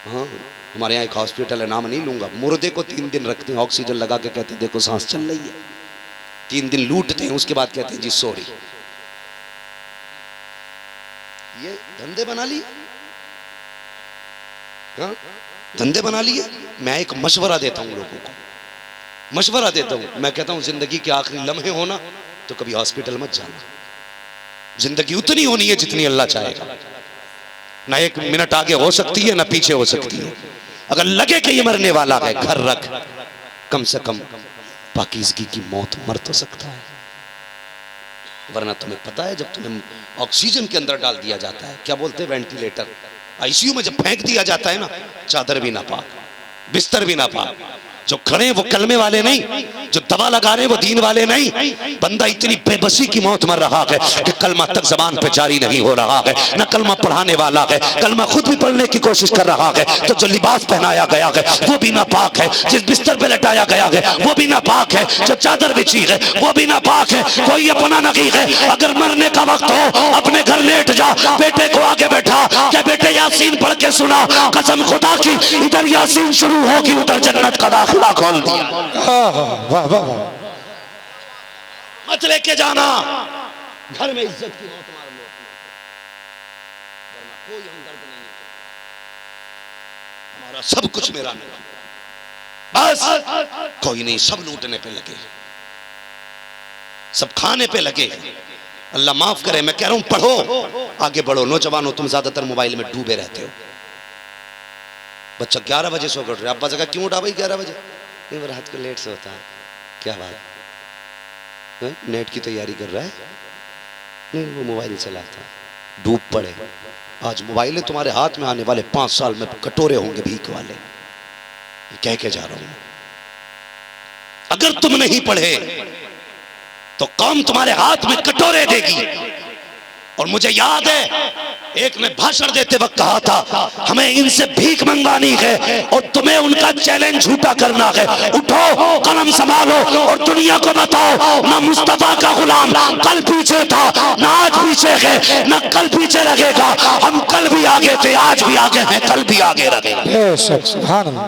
हाँ हमारे यहाँ एक हॉस्पिटल है, नाम नहीं लूंगा, मुर्दे को 3 दिन रखते हैं, ऑक्सीजन लगा के कहते हैं देखो सांस चल रही है, 3 दिन लूटते हैं, उसके बाद कहते हैं जी सॉरी। ये धंधे बना लिए, हाँ धंधे बना लिए। मैं एक मशवरा देता हूँ लोगों को, मशवरा देता हूँ, मैं कहता हूँ जिंदगी के आखिरी लम्हे होना तो कभी हॉस्पिटल मत जाना। जिंदगी उतनी होनी है जितनी अल्लाह चाहेगा, ना 1 मिनट आगे हो सकती है ना पीछे हो सकती है। अगर लगे कि ये मरने वाला है, घर रख, कम से कम पाकीज़गी की मौत मर तो सकता है। वरना तुम्हें पता है जब तुम्हें ऑक्सीजन के अंदर डाल दिया जाता है, क्या बोलते हैं वेंटिलेटर, ICU में जब फेंक दिया जाता है ना, चादर भी ना पाक, बिस्तर भी ना पाक, जो खड़े हैं वो कलमे वाले नहीं, जो दवा लगा रहे हैं वो दीन वाले नहीं। बंदा इतनी बेबसी की मौत मर रहा है कि कलमा तक जबान पे जारी नहीं हो रहा है, न कलमा पढ़ाने वाला है, कलमा खुद भी पढ़ने की कोशिश कर रहा है, तो जो लिबास पहनाया गया है वो भी नापाक है, जिस बिस्तर पे लटाया गया है वो भी नापाक है, जो चादर बिछी है वो भी नापाक है, कोई अपना नहीं है। अगर मरने का वक्त हो अपने घर लेट जा, बेटे को आगे बैठा, क्या बेटे यासीन पढ़ के सुना, कसम खुदा की इधर यासीन शुरू होगी उधर जन्नत का दाखिला खोल दिया। वाह वाह वाह, मत लेके जाना घर में, इज्जत की मौत मार लो। पूरा सब कुछ मेरा नहीं, बस कोई नहीं, सब लूटने पे लगे, सब खाने पे लगे। अल्लाह माफ करे, मैं कह रहा हूं पढ़ो, आगे बढ़ो। नौजवानों, तुम ज्यादातर मोबाइल में डूबे रहते हो। बच्चा 11 बजे सो कर उठ रहा है, अब्बा जगह क्यों उठा भाई 11 बजे? नहीं, वो रात को लेट से होता है। क्या बात है? नेट की तैयारी कर रहा है? नहीं, वो मोबाइल चलाता है। डूब पड़े। आज मोबाइल तुम्हारे हाथ में आने वाले 5 साल में कटोरे होंगे भीख वाले। ये कह के जा रहा हूं, अगर तुम नहीं पढ़े तो कौम तुम्हारे हाथ में कटोरे देगी। और मुझे याद है एक ने भाषण देते वक्त कहा था, हमें इनसे भीख मंगवानी है और तुम्हें उनका चैलेंज झूठा करना है। उठो, कलम संभालो और दुनिया को बताओ, ना मुस्तफा का गुलाम कल पीछे था, ना आज पीछे है, ना कल पीछे लगेगा। हम कल भी आगे थे, आज भी आगे हैं, कल भी आगे रहेंगे। सुभान अल्लाह।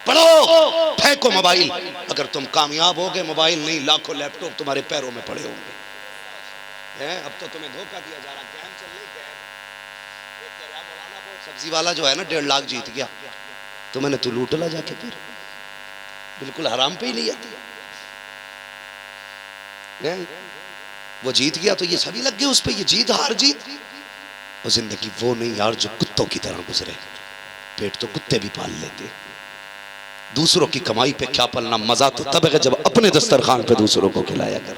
पढ़ो, फेंको मोबाइल। अगर तुम कामयाब हो गए, मोबाइल नहीं लाखों लैपटॉप तुम्हारे पैरों में पड़े होंगे। अब तो तुम्हें धोखा दिया जा रहा। कैम चल रही कैम, एक कह रहा मौलाना वो सब्जी वाला जो है ना 1.5 लाख जीत गया, तो मैंने तू लूट ला जाके, फिर बिल्कुल हराम पे ही नहीं आती। वो जीत गया तो ये सभी लग गए उस पे, ये जीत हार जीत। वो जिंदगी वो नहीं यार जो कुत्तों की तरह गुजरे। पेट तो कुत्ते भी पाल लेते, दूसरों की कमाई पे क्या पलना। मजा तो तब है जब अपने दस्तरखान पे दूसरों को खिलाया कर,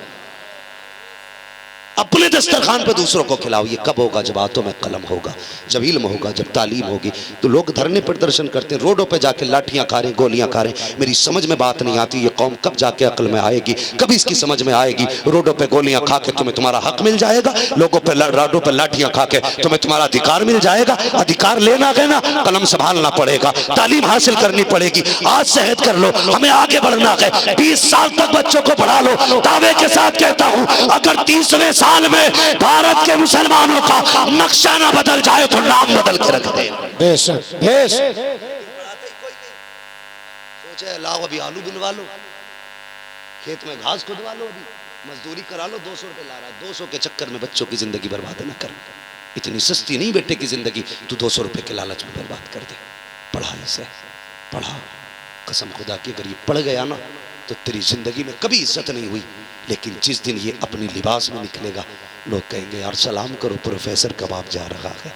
अपने दस्तरखान पे दूसरों को खिलाओ। ये कब होगा? जब हाथों में कलम होगा, जब इल्म होगा, जब तालीम होगी। तो लोग धरने प्रदर्शन करते हैं, रोडों पे जाके लाठियां खा रहे, गोलियां खा रहे। मेरी समझ में बात नहीं आती, ये कौम कब जाके अक्ल में आएगी? कभी इसकी समझ में आएगी? रोडों पे गोलियां खा के तुम्हें तुम्हारा हक मिल जाएगा, लोगों पे रोडों पे लाठियां खा के तुम्हें तुम्हारा अधिकार मिल जाएगा। अधिकार लेना है ना, कलम संभालना पड़ेगा, तालीम हासिल करनी पड़ेगी। आज से अहद कर लो, हमें आगे बढ़ना है। 20 साल तक बच्चों को पढ़ा लो। दावे के साथ कहता हूं, अगर 30वें साल में भारत के मुसलमानों का नक्शा ना बदल जाए तो नाम बदल के रख दे। बेशक बेशक। सोचे लाओ अभी आलू बुनवा लो, खेत में घास खुदवा लो, अभी मजदूरी करा लो, 200 रुपए ला रहा है। 200 के चक्कर में बच्चों की जिंदगी बर्बाद ना कर। इतनी सस्ती नहीं बेटे की जिंदगी, तू 200 रुपए के लालच में बर्बाद कर दे। पढ़ा इसे, पढ़ा। कसम खुदा की अगर ये पढ़ गया ना तो तेरी जिंदगी में कभी इज्जत नहीं हुई। लेकिन जिस दिन ये अपनी लिबास में निकलेगा, लोग कहेंगे यार सलाम करो प्रोफेसर कबाब जा रहा है,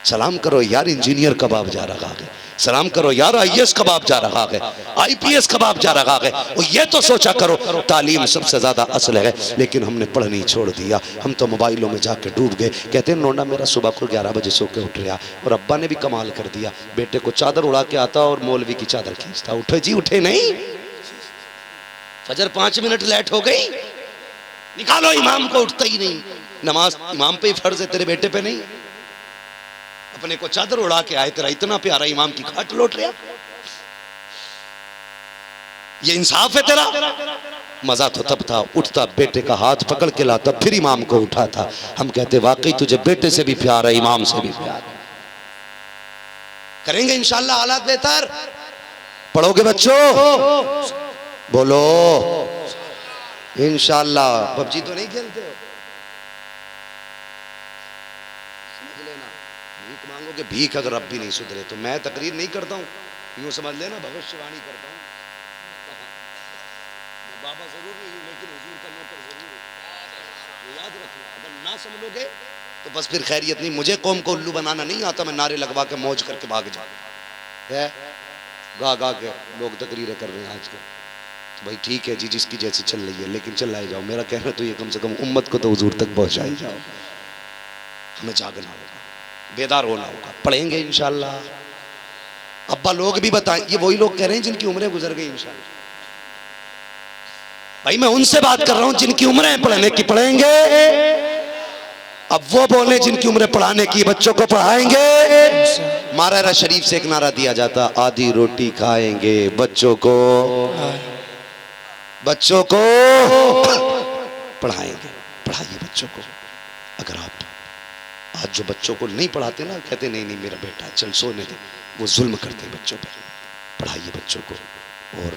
सलाम करो यार इंजीनियर कबाब जा रहा है, सलाम करो यार IAS कबाब जा रहा है, IPS कबाब जा रहा है। और ये तो सोचा करो तालीम सबसे ज्यादा असल है, लेकिन हमने पढ़नी छोड़ दिया। हम तो मोबाइलों में जाके डूब गए। कहते हैं नोना मेरा सुबह को 11 बजे सो के उठ रहा, और अब्बा ने भी कमाल कर दिया, बेटे को चादर उड़ा के आता और मौलवी की चादर खींचता। उठे जी उठे नहीं, फजर 5 मिनट लेट हो गई, निकालो इमाम को, उठता ही नहीं। नमाज इमाम पे ही फर्ज है, तेरे बेटे पे नहीं। अपने को चादर उड़ा के आए, तेरा इतना प्यारा इमाम की खाट लौट रहा। ये इंसाफ है तेरा? मजा तो तब था, उठता बेटे का हाथ पकड़ के लाता, फिर इमाम को उठाता। हम कहते वाकई तुझे बेटे से भी प्यार है, इमाम से भी प्यार है। करेंगे इंशाल्लाह हालात बेहतर। पढ़ोगे बच्चों? बोलो इंशाल्लाह। पबजी तो नहीं खेलते हो? समझ लेना, भीख मांगोगे, भीख अगर अब भी नहीं सुधरे तो मैं तकरीर नहीं करता हूँ, यूं समझ लेना भविष्यवाणी करता हूँ। मैं बाबा जरूर नहीं हूँ, लेकिन हुजूर का नौकर जरूर हूँ, याद रखना। अगर ना समझोगे तो बस फिर खैरियत नहीं। मुझे कौम को उल्लू बनाना नहीं आता, मैं नारे लगवा के मौज करके भाग जाऊँ। गा गा के लोग तकरीरें कर रहे हैं आजकल, तो भाई ठीक है जी, जिसकी जैसी चल रही है, लेकिन चलाए जाओ। मेरा कहना तो ये कम से कम उम्मत को तो हुजूर तक पहुंचाए जाओ। हमें जागना होगा, बेदार होना होगा, पढ़ेंगे इंशाल्लाह। अब्बा लोग भी बताएं, ये वही लोग कह रहे हैं जिनकी उम्रें गुजर गई इंशाल्लाह। भाई मैं उनसे बात कर रहा हूं जिनकी उम्रें पढ़ने की, पढ़ेंगे। अब वो बोले जिनकी उम्रें पढ़ाने की, बच्चों को पढ़ाएंगे। मारा शरीफ से एक नारा दिया जाता, आधी रोटी खाएंगे, बच्चों को पढ़ाएंगे। पढ़ाइए बच्चों को। अगर आप आज जो बच्चों को नहीं पढ़ाते ना, कहते नहीं नहीं मेरा बेटा चल सोने दे, वो जुल्म करते हैं बच्चों पे। पढ़ाइए बच्चों को, और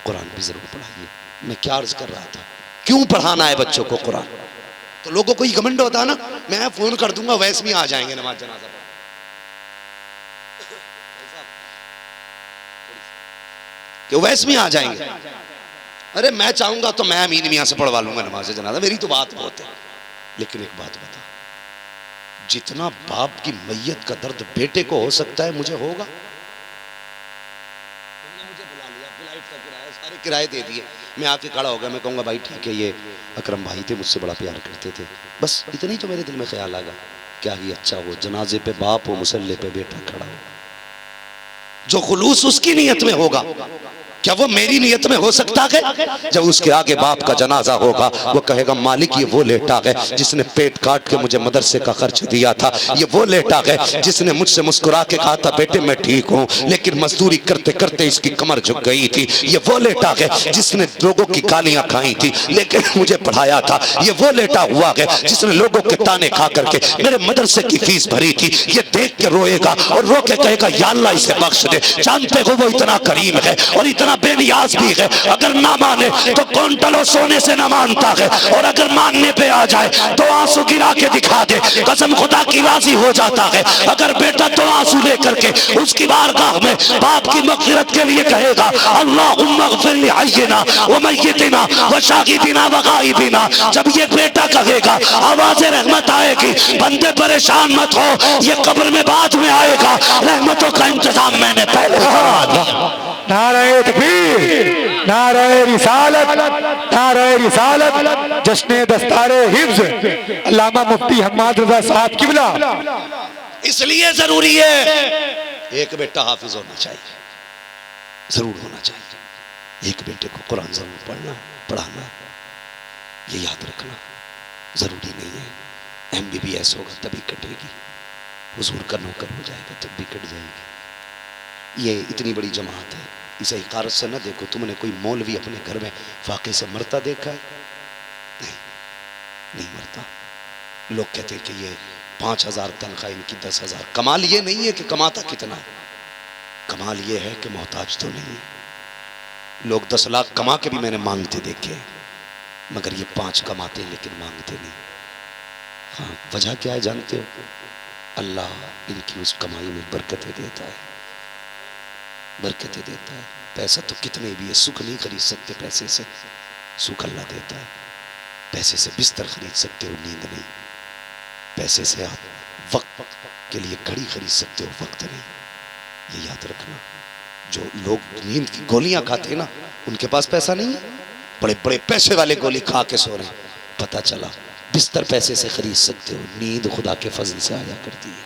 कुरान भी जरूर पढ़ाइए। मैं क्या अर्ज कर रहा था, क्यों पढ़ाना है बच्चों को कुरान? तो लोगों को ये घमंड होता है ना, मैं फोन कर दूंगा वैसे भी आ जाएंगे नमाज जनाजा पर। कि वैस में आ जाएंगे। अरे मैं चाहूंगा तो मैं अमीन मियां से पढ़वा लूंगा नमाज जनाजा, मेरी तो बात बहुत है। लेकिन एक बात बता, जितना बाप की मैयत का दर्द बेटे को हो सकता है मुझे होगा। तुमने मुझे बुला लिया, फ्लाइट का किराया सारे किराए दे दिए, मैं आके खड़ा हो गया, मैं कहूंगा भाई ठीक है ये अकरम भाई थे, मुझसे बड़ा प्यार करते थे, बस इतना ही तो मेरे दिल में ख्याल आएगा। क्या ही अच्छा हो जनाजे पे बाप हो, मुसल्ले पे बेटा खड़ा हो। जो खुलूस उसकी नीयत में होगा, क्या वो मेरी नीयत में हो सकता है? जब उसके आगे बाप का जनाजा होगा वो कहेगा मालिक ये वो लेटा है जिसने पेट काट के मुझे मदरसे का खर्च दिया था, ये वो लेटा है जिसने मुझसे मुस्कुरा के कहा था बेटे मैं ठीक हूँ, लेकिन मजदूरी करते करते इसकी कमर झुक गई थी, ये वो लेटा है जिसने लोगों की गालियां खाई थी लेकिन मुझे पढ़ाया था, ये वो लेटा हुआ है जिसने लोगों के ताने खा करके मेरे मदरसे की फीस भरी थी। ये देख के रोएगा और रो के कहेगा या अल्लाह इसे बख्श दे, जानते हो वो इतना करीम है और इतना बेनियाज भी है, अगर ना माने तो क्विंटलों सोने से ना मानता है, और अगर मानने पे आ जाए तो आंसू गिरा के दिखा दे, कसम खुदा की राजी हो जाता है। अगर बेटा तो आंसू लेकर के उसकी बारगाह में बाप की मग़फ़िरत के लिए कहेगा अल्लाहुम्मा इग़फ़िर ली हय्यिना व मय्यितिना व शाहिदिना व गायबिना, जब ये बेटा कहेगा आवाज़ रहमत आएगी, बंदे परेशान मत हो, ये कब्र में बाद में आएगा, रहमतों का इंतजाम मैंने पहले करवा दिया। नारे तकबीर, नारे रिसालत, नारे रिसालत, जश्न दस्तारे हिफ्ज़ अल्लामा मुफ्ती हम्माद रज़ा साहब किबला। इसलिए जरूरी है एक बेटा हाफिज होना चाहिए, जरूर होना चाहिए। एक बेटे को कुरान जरूर पढ़ना पढ़ाना, ये याद रखना। जरूरी नहीं है MBBS होगा तभी कटेगी, हुजूर का नौकर हो जाएगा तब भी कट जाएगी। ये इतनी बड़ी जमात है, इसे हिकारत से न देखो। तुमने कोई मौलवी अपने घर में फाके से मरता देखा है? नहीं, नहीं मरता। लोग कहते हैं कि ये 5,000 तनख्वाह इनकी 10,000। कमाल ये नहीं है कि कमाता कितना है, कमाल ये है कि मोहताज तो नहीं है। लोग 10 लाख कमा के भी मैंने मांगते देखे, मगर ये 5 कमाते हैं लेकिन मांगते नहीं। हाँ, वजह क्या है जानते हो? अल्लाह इनकी उस कमाई में बरकतें देता है, बरकतें देता है। पैसा तो कितने भी है, सुख नहीं खरीद सकते पैसे से, सुख अल्लाह देता है। पैसे से बिस्तर खरीद सकते हो, नींद नहीं। पैसे से आप वक्त के लिए घड़ी खरीद सकते हो, वक्त नहीं। ये याद रखना। जो लोग नींद की गोलियां खाते हैं ना, उनके पास पैसा नहीं है, बड़े बड़े पैसे वाले गोली खा के सो रहे हैं। पता चला बिस्तर पैसे से खरीद सकते हो, नींद खुदा के फजल से आया करती है,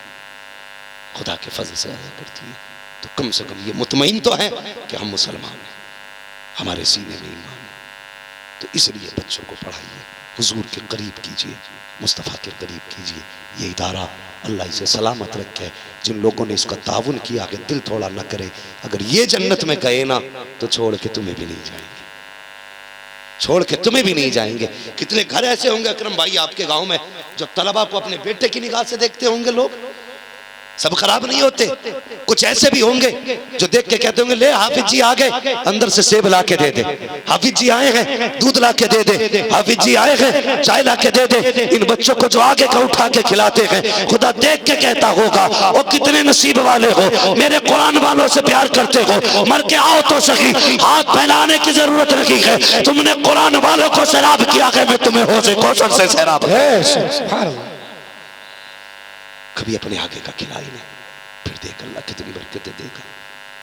खुदा के फजल से आया करती है। तो कम से कम ये मुतमईन तो है कि हम मुसलमान हैं, हमारे सीने में ईमान है। तो इसलिए बच्चों को पढ़ाइए, हुजूर के करीब कीजिए, मुस्तफ़ा के करीब कीजिए। ये इदारा अल्लाह इसे सलामत रखे। जिन लोगों ने इसका ताउन किया कि दिल थोड़ा न करे, अगर ये जन्नत में गए ना तो छोड़ के तुम्हें भी नहीं जाएंगे, छोड़ के तुम्हें भी नहीं जाएंगे। कितने घर ऐसे होंगे अकरम भाई आपके गांव में जो तलबा को अपने बेटे की निगाह से देखते होंगे लोग। सब खराब नहीं होते, कुछ ऐसे भी होंगे जो देख के कहते होंगे ले हाफिज जी आ गए, अंदर से सेब ला के दे दे, हाफिज जी आए हैं दूध ला के दे दे, हाफिज जी आए हैं चाय ला के दे दे। इन बच्चों को जो आगे का उठा के खिलाते हैं, खुदा देख के कहता होगा वो कितने नसीब वाले हो, मेरे कुरान वालों से प्यार करते हो, मर के आओ तो सही, हाथ फैलाने की जरूरत नहीं है। तुमने कुरान वालों को सैराब किया है, मैं तुम्हें हौज़े कौसर से सैराब। कभी अपने आगे का खिलाई नहीं, फिर देख अल्लाह कितनी बरकतें देगा,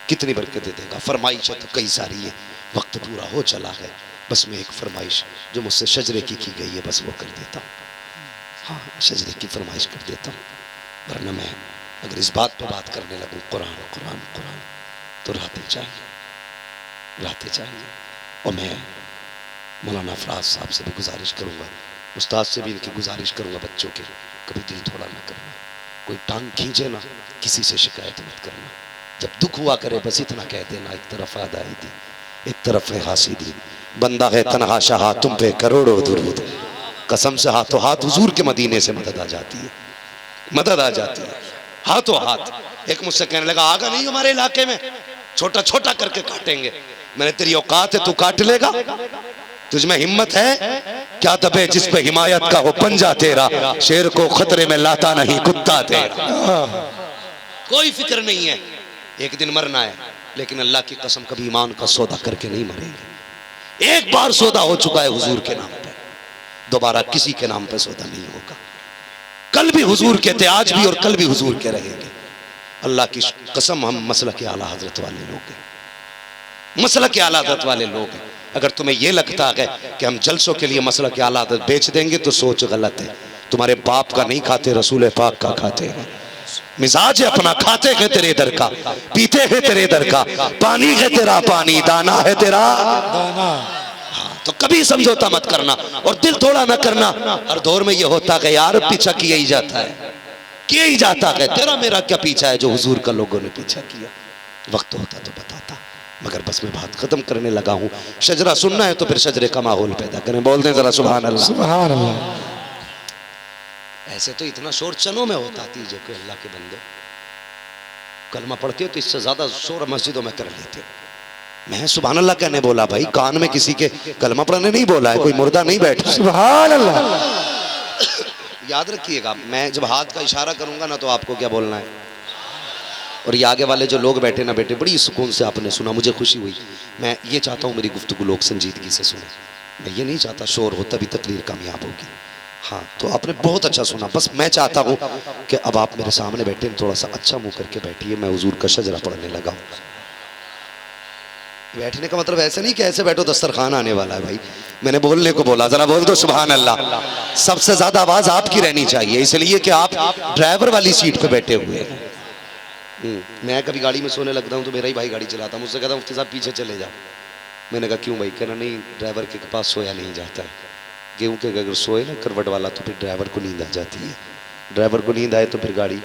कितनी बरकतें देगा। फरमाइशें तो कई सारी हैं, वक्त पूरा हो चला है। बस मैं एक फरमाइश जो मुझसे शजरे की गई है बस वो कर देता हूँ। हाँ, शजरे की फरमाइश कर देता हूँ, वरना मैं अगर इस बात पर बात करने लगूँ कुरान कुरान कुरान तो रातें चाहिए, रातें चाहिए। और मैं मौलाना फराज साहब से भी गुजारिश करूँगा, उस्ताद से भी इनकी गुजारिश करूँगा, बच्चों के कभी दिल थोड़ा ना करना। कोई टांग खींचे ना, किसी से शिकायत मत करना। जब दुख हुआ करे बस इतना कह देना, एक तरफ आदाई दी एक तरफ है हासिदी, बंदा है तन्हा शाह तुम पे करोड़ों दुरूद। कसम से हाथों हाथ हुजूर के मदीने से मदद आ जाती है, मदद आ जाती है हाथों हाथ। एक मुझसे कहने लगा आगा नहीं हमारे इलाके में, छोटा छोटा करके काटेंगे। मैंने तेरी औकात है तू काट लेगा, तुझमें हिम्मत है क्या? दबे जिस पे हिमायत का हो पंजा तेरा, शेर को खतरे में लाता नहीं कुत्ता तेरा। कोई फिक्र नहीं है, एक दिन मरना है, लेकिन अल्लाह की कसम कभी ईमान का सौदा करके नहीं मरेंगे। एक बार सौदा हो चुका है हुजूर के नाम पे, दोबारा किसी के नाम पे सौदा नहीं होगा। कल भी हुजूर के थे, आज भी और कल भी हुजूर के रहेंगे। अल्लाह की कसम हम मसलक के आला हजरत वाले लोग हैं, मसलक के आला हजरत वाले लोग हैं। अगर तुम्हें यह लगता है कि हम जलसों के लिए मसलक के आला हजरत बेच देंगे तो सोच गलत है। तुम्हारे बाप का नहीं खाते, रसूल पाक का खाते हैं। मिजाज है अपना, खाते हैं तेरे दर का, पीते हैं तेरे दर का, पानी है तेरा पानी, दाना है तेरा दाना। हाँ, तो कभी समझौता मत करना और दिल थोड़ा ना करना। हर दौर में ये होता है यार पीछा किया ही जाता है, किया ही जाता है। तेरा मेरा क्या पीछा है जो हुजूर का लोगों ने पीछा किया। वक्त होता तो बताता, मगर बस मैं बात खत्म करने लगा हूँ। शजरा सुनना है तो फिर शजरे का माहौल पैदा करें। बोल दें जरा सुभान अल्लाह, सुभान अल्लाह। ऐसे तो इतना शोर चनों में होता तीजे को अल्लाह के बंदे कलमा पढ़ते हो तो इससे ज्यादा शोर मस्जिदों में कर लेते हो। मैं सुभान अल्लाह कहने बोला भाई, कान में किसी के कलमा पढ़ने नहीं बोला है, कोई मुर्दा नहीं बैठा। सुभान अल्लाह। याद रखिएगा, मैं जब हाथ का इशारा करूंगा ना तो आपको क्या बोलना है। और ये आगे वाले जो लोग बैठे ना बेटे, बड़ी सुकून से आपने सुना, मुझे खुशी हुई। मैं ये चाहता हूँ मेरी गुफ्तगू लोग संजीदगी से सुने। मैं ये नहीं चाहता शोर हो तभी तकरीर कामयाब होगी। हाँ, तो आपने बहुत अच्छा सुना। बस मैं चाहता हूँ कि अब आप मेरे सामने बैठे, थोड़ा सा अच्छा मुंह करके बैठिए। मैं हुजूर का शजरा पढ़ने लगा हूँ। बैठने का मतलब ऐसे नहीं कि ऐसे बैठो दस्तरखान आने वाला है भाई। मैंने बोलने को बोला, जरा बोल दो सुभान अल्लाह। सबसे ज्यादा आवाज आपकी रहनी चाहिए, इसलिए कि आप ड्राइवर वाली सीट पे बैठे हुए हैं। मैं कभी गाड़ी में सोने लगता हूँ तो मेरा ही भाई गाड़ी चलाता, मुझसे कहता मुफ्ती साहब पीछे चले जाओ। मैंने कहा क्यों भाई? कहना नहीं, ड्राइवर के पास सोया नहीं जाता है। गेहूँ के अगर सोए ना करवट वाला तो फिर ड्राइवर को नींद आ जाती है, ड्राइवर को नींद आए तो फिर गाड़ी।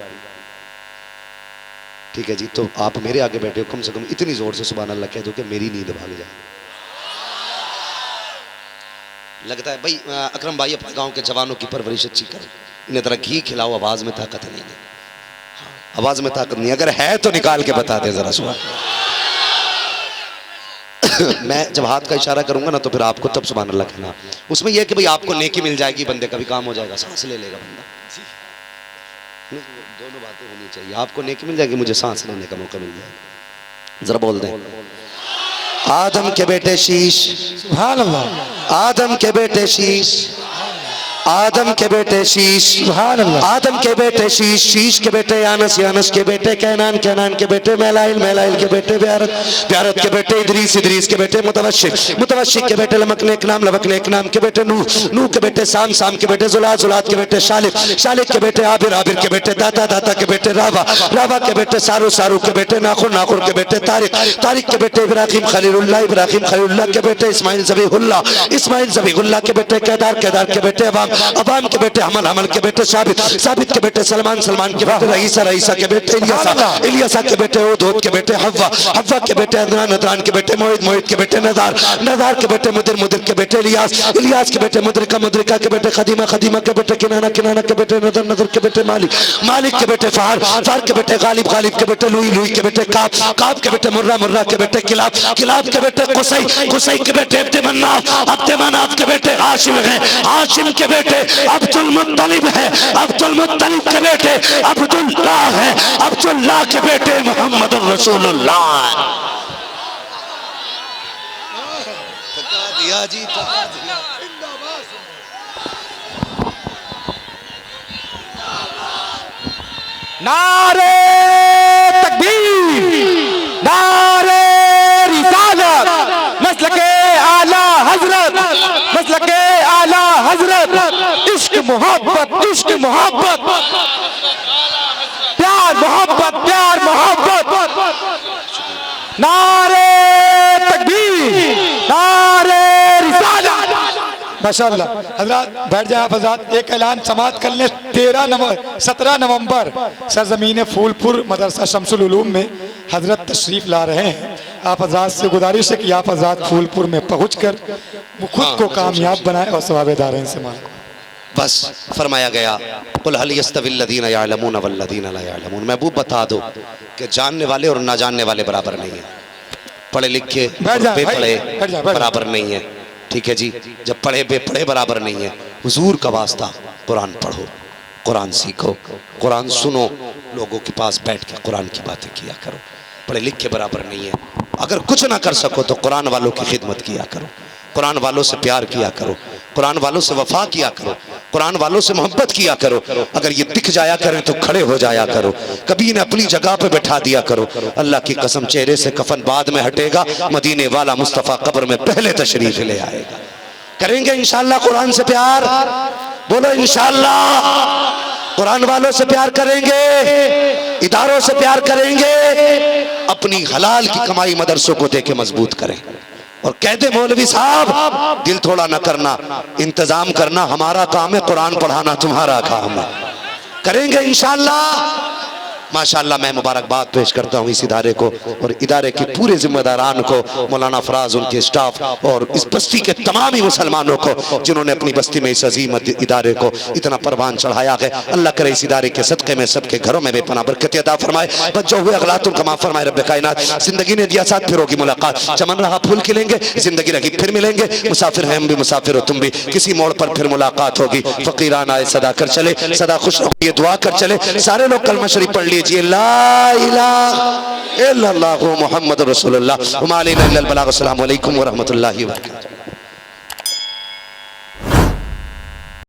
ठीक है जी, तो आप मेरे आगे बैठे हो, कम से कम इतनी जोर से सुभान अल्लाह कह दो कि मेरी नींद भाग जाए। लगता है भाई अकरम भाई अपने गांव के जवानों की परवरिश अच्छी करो, इन्हें तरह घी खिलाओ, आवाज में ताकत नहीं है। आवाज में ताकत नहीं, अगर है तो निकाल के बता दे जरा सुभान। मैं जब हाथ का इशारा करूंगा ना तो फिर आपको तब सुभान अल्लाह कहना। उसमें यह कि भाई आपको नेकी मिल जाएगी, बंदे का भी काम हो जाएगा, सांस ले लेगा बंदा। दोनों बातें होनी चाहिए, आपको नेकी मिल जाएगी, मुझे सांस लेने का मौका मिल जाएगा। जरा बोल दें आदम के बेटे शीश, सुभान अल्लाह। आदम के बेटे शीश, आदम के बेटे शीश, सुभान अल्लाह। आदम के बेटे शीश, शीश के बेटे यानस, यानस के बेटे कैनान, कैनान के बेटे मैलाइल, मैलाइल के बेटे ब्यारत, ब्यारत के बेटे इदरीस, इदरीस के बेटे मुतवशिक, मुतवशिक के बेटे लमक नेक नाम, लमक नेक नाम के बेटे नूह, नूह के बेटे साम, साम के बेटे जुलात, जुलात के बेटे शालिक, शालिक के बेटे आबिर, आबिर के बेटे दाता, दाता के बेटे रावा, रावा के बेटे सारू, सारू के बेटे नाखुर, नाखुर के बेटे तारिक, तारिक के बेटे इब्राहिम खलीलुल्लाह, इब्राहिम खलीलुल्लाह के बेटे इस्माइल ज़बीहुल्लाह, इस्माइल ज़बीहुल्लाह के बेटे केदार, केदार के बेटे अवाम, अवाम के बेटे हमल, हमल के बेटे साबित, साबित के बेटे सलमान, सलमान के बेटे रईसा, रईसा के बेटे इलियासा, इलियासा के बेटे ओद के बेटे हव्वा, हव्वा के बेटे अदनान, अदनान के बेटे मोहित, मोहित के बेटे नदार, नदार के बेटे मुदिर, मुदिर के बेटे इलियास, इलियास के बेटे मुद्रिका, मुद्रिका के बेटे खदीमा, खदीमा के बेटे किनाना, किनाना के बेटे नदर, नदर के बेटे मालिक, मालिक के बेटे फार, फार के बेटे गालिब, गालिब के बेटे लुई, लुई के बेटे काब, काब के बेटे मुर्रा, मुर्रा के बेटे किलाब, किलाब के बेटे कुसै, कुसै के बेटे अब्द मन्नाफ, अब्द मन्नाफ के बेटे हाशिम है, हाशिम के बेटे अब्दुल मुत्तलिब है, अब्दुल मुत्तलिब के बेटे अब्दुल्लाह है, अब्दुल्लाह के बेटे मोहम्मद रसूलुल्लाह। थका दिया जी, थका दिया। नारे तकबीर, नारे रिसालत, मसलके आला हजरत, मसलके आला हजरत, इश्क मोहब्बत, इश्क मोहब्बत, प्यार मोहब्बत, प्यार मोहब्बत। नारे तकबीर, नारे रिसालत। माशाअल्लाह। हजरात बैठ जाए आप हजरात। एक ऐलान समाप्त कर लें। 17 नवंबर सरजमीन फूलपुर मदरसा शमसुल उलूम में हजरत तशरीफ ला रहे हैं। आप हजरात से गुजारिश है कि आप हजरात फूलपुर में पहुँच कर खुद को कामयाब बनाए और सवाबेदारैन से मांगे। बस फरमाया गया कुल हल यस्तविल्लज़ीना यअलमून वल्लज़ीना ला यअलमून। महबूब बता दो कि जानने वाले और ना जानने वाले बराबर नहीं है, पढ़े लिखे बेपढ़े बराबर नहीं है। ठीक है जी, जब पढ़े बेपढ़े बराबर नहीं है। हुजूर का वास्ता कुरान पढ़ो, कुरान सीखो, कुरान सुनो, लोगों के पास बैठ के कुरान की बातें किया करो। पढ़े लिख के बराबर नहीं है। अगर कुछ ना कर सको तो कुरान वालों की खिदमत किया करो, कुरान वालों से प्यार किया करो, कुरान वालों से वफा किया करो, कुरान वालों से मोहब्बत किया करो। अगर ये दिख जाया करें तो खड़े हो जाया करो, कभी इन्हें अपनी जगह पे बैठा दिया करो। अल्लाह की कसम, चेहरे से कफन बाद में हटेगा, मदीने वाला मुस्तफ़ा कब्र में पहले तशरीफ ले आएगा। करेंगे इंशाअल्लाह कुरान से प्यार? बोलो इंशाअल्लाह। कुरान वालों से प्यार करेंगे, इदारों से प्यार करेंगे, अपनी हलाल की कमाई मदरसों को देके मजबूत करें। और कहते मौलवी साहब दिल थोड़ा न करना, इंतजाम करना हमारा काम है, कुरान पढ़ाना तुम्हारा काम है। करेंगे इंशाअल्लाह। माशाअल्लाह मैं मुबारकबाद पेश करता हूँ इस इदारे को और इदारे के पूरे जिम्मेदारान को, मौलाना फराज, उनके स्टाफ और इस बस्ती के तमाम ही मुसलमानों को जिन्होंने अपनी बस्ती में इस अजीम इदारे को इतना परवान चढ़ाया है। अल्लाह करे इस इदारे के सदक़े में सबके घरों में बेपनाह बरकत अता फरमाए, बच्चों हुए अगलातुन का माफ़ फरमाए रब्बे कायनात। जिंदगी ने दिया साथ, फिर होगी मुलाकात, चमन रहा फूल खिलेंगे, जिंदगी रही फिर मिलेंगे। मुसाफिर हैं हम भी, मुसाफिर हो तुम भी, किसी मोड़ पर फिर मुलाकात होगी। फ़कीरान आए सदा कर चले, सदा खुश ये दुआ कर चले। सारे लोग कलमा शरीफ पढ़ लीजिए, ला इलाहा इल्लल्लाहु मुहम्मद रसूलुल्लाह। अस्सलामु अलैकुम व रहमतुल्लाहि व बरकातहू।